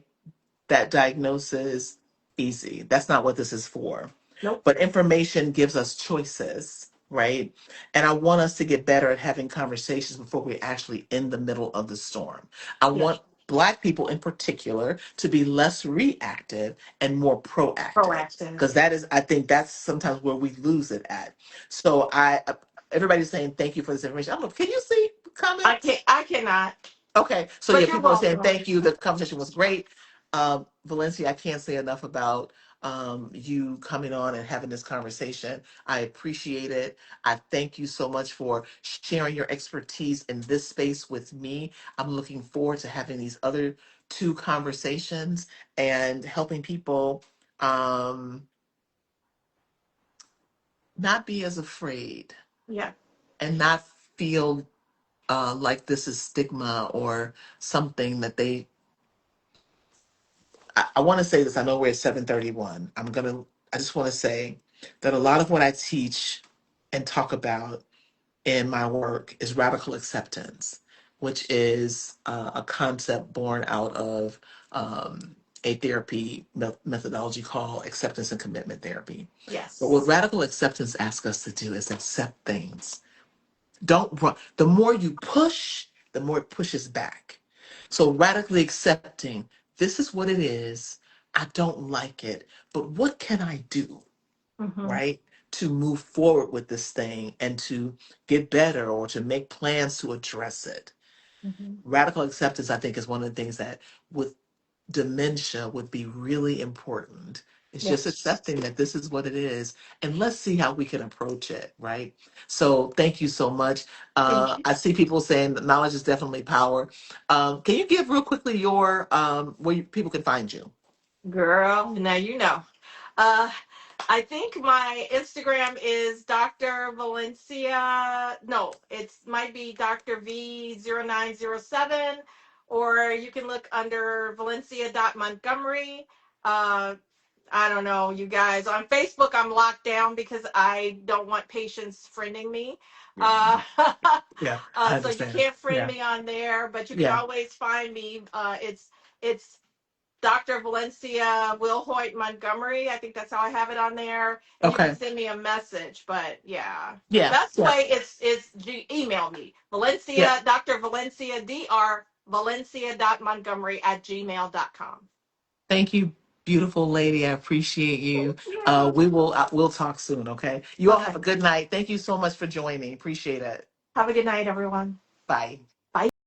[SPEAKER 1] that diagnosis easy. That's not what this is for.
[SPEAKER 2] Nope.
[SPEAKER 1] But information gives us choices, right? And I want us to get better at having conversations before we're actually in the middle of the storm. I
[SPEAKER 2] Yeah.
[SPEAKER 1] want Black people in particular to be less reactive and more proactive.
[SPEAKER 2] Proactive.
[SPEAKER 1] Because that is, I think that's sometimes where we lose it at. So everybody's saying thank you for this information. I don't know, can you see comments?
[SPEAKER 2] I cannot,
[SPEAKER 1] Okay, so yeah,
[SPEAKER 2] but you're
[SPEAKER 1] people are saying
[SPEAKER 2] welcome.
[SPEAKER 1] thank you. The conversation was great. Valencia, I can't say enough about you coming on and having this conversation. I appreciate it. I thank you so much for sharing your expertise in this space with me. I'm looking forward to having these other two conversations and helping people um, not be as afraid
[SPEAKER 2] Yeah.
[SPEAKER 1] and not feel like this is stigma or something that they I want to say this. I know we're at 7:31. I just want to say that a lot of what I teach and talk about in my work is radical acceptance, which is a concept born out of a therapy methodology called acceptance and commitment therapy. But what
[SPEAKER 2] Yes.
[SPEAKER 1] radical acceptance asks us to do is accept things. Don't run. The more you push, the more it pushes back. So radically accepting this is what it is. I don't like it, but what can I do,
[SPEAKER 2] Mm-hmm.
[SPEAKER 1] right? To move forward with this thing and to get better or to make plans to address it.
[SPEAKER 2] Mm-hmm.
[SPEAKER 1] Radical acceptance, I think, is one of the things that with dementia would be really important. It's just
[SPEAKER 2] Yes.
[SPEAKER 1] accepting that this is what it is, and let's see how we can approach it, right? So, thank you so much.
[SPEAKER 2] Thank you.
[SPEAKER 1] I see people saying that knowledge is definitely power. Can you give real quickly your people can find you?
[SPEAKER 2] Girl, now you know. Uh, I think my Instagram is Dr. Valencia. No, it might be Dr. V0907, or you can look under Valencia.Montgomery. Uh, I don't know, you guys. On Facebook, I'm locked down because I don't want patients friending me.
[SPEAKER 1] Yeah,
[SPEAKER 2] Uh,
[SPEAKER 1] yeah, I
[SPEAKER 2] so you
[SPEAKER 1] understand.
[SPEAKER 2] can't friend
[SPEAKER 1] Yeah,
[SPEAKER 2] me on there, but you can
[SPEAKER 1] yeah.
[SPEAKER 2] always find me. It's Dr. Valencia Wilhoit Montgomery. I think that's how I have it on there. And you can
[SPEAKER 1] Okay.
[SPEAKER 2] send me a message. But yeah,
[SPEAKER 1] Yeah,
[SPEAKER 2] best
[SPEAKER 1] yeah,
[SPEAKER 2] way is email me.
[SPEAKER 1] yeah.
[SPEAKER 2] Valencia, Dr. Valencia, Dr. Valencia.Montgomery@gmail.com.
[SPEAKER 1] Thank you, beautiful lady. I appreciate
[SPEAKER 2] Thank
[SPEAKER 1] you.
[SPEAKER 2] you.
[SPEAKER 1] We'll talk soon. Okay. You all have
[SPEAKER 2] Okay.
[SPEAKER 1] a good night. Thank you so much for joining. Appreciate it.
[SPEAKER 2] Have a good night, everyone.
[SPEAKER 1] Bye.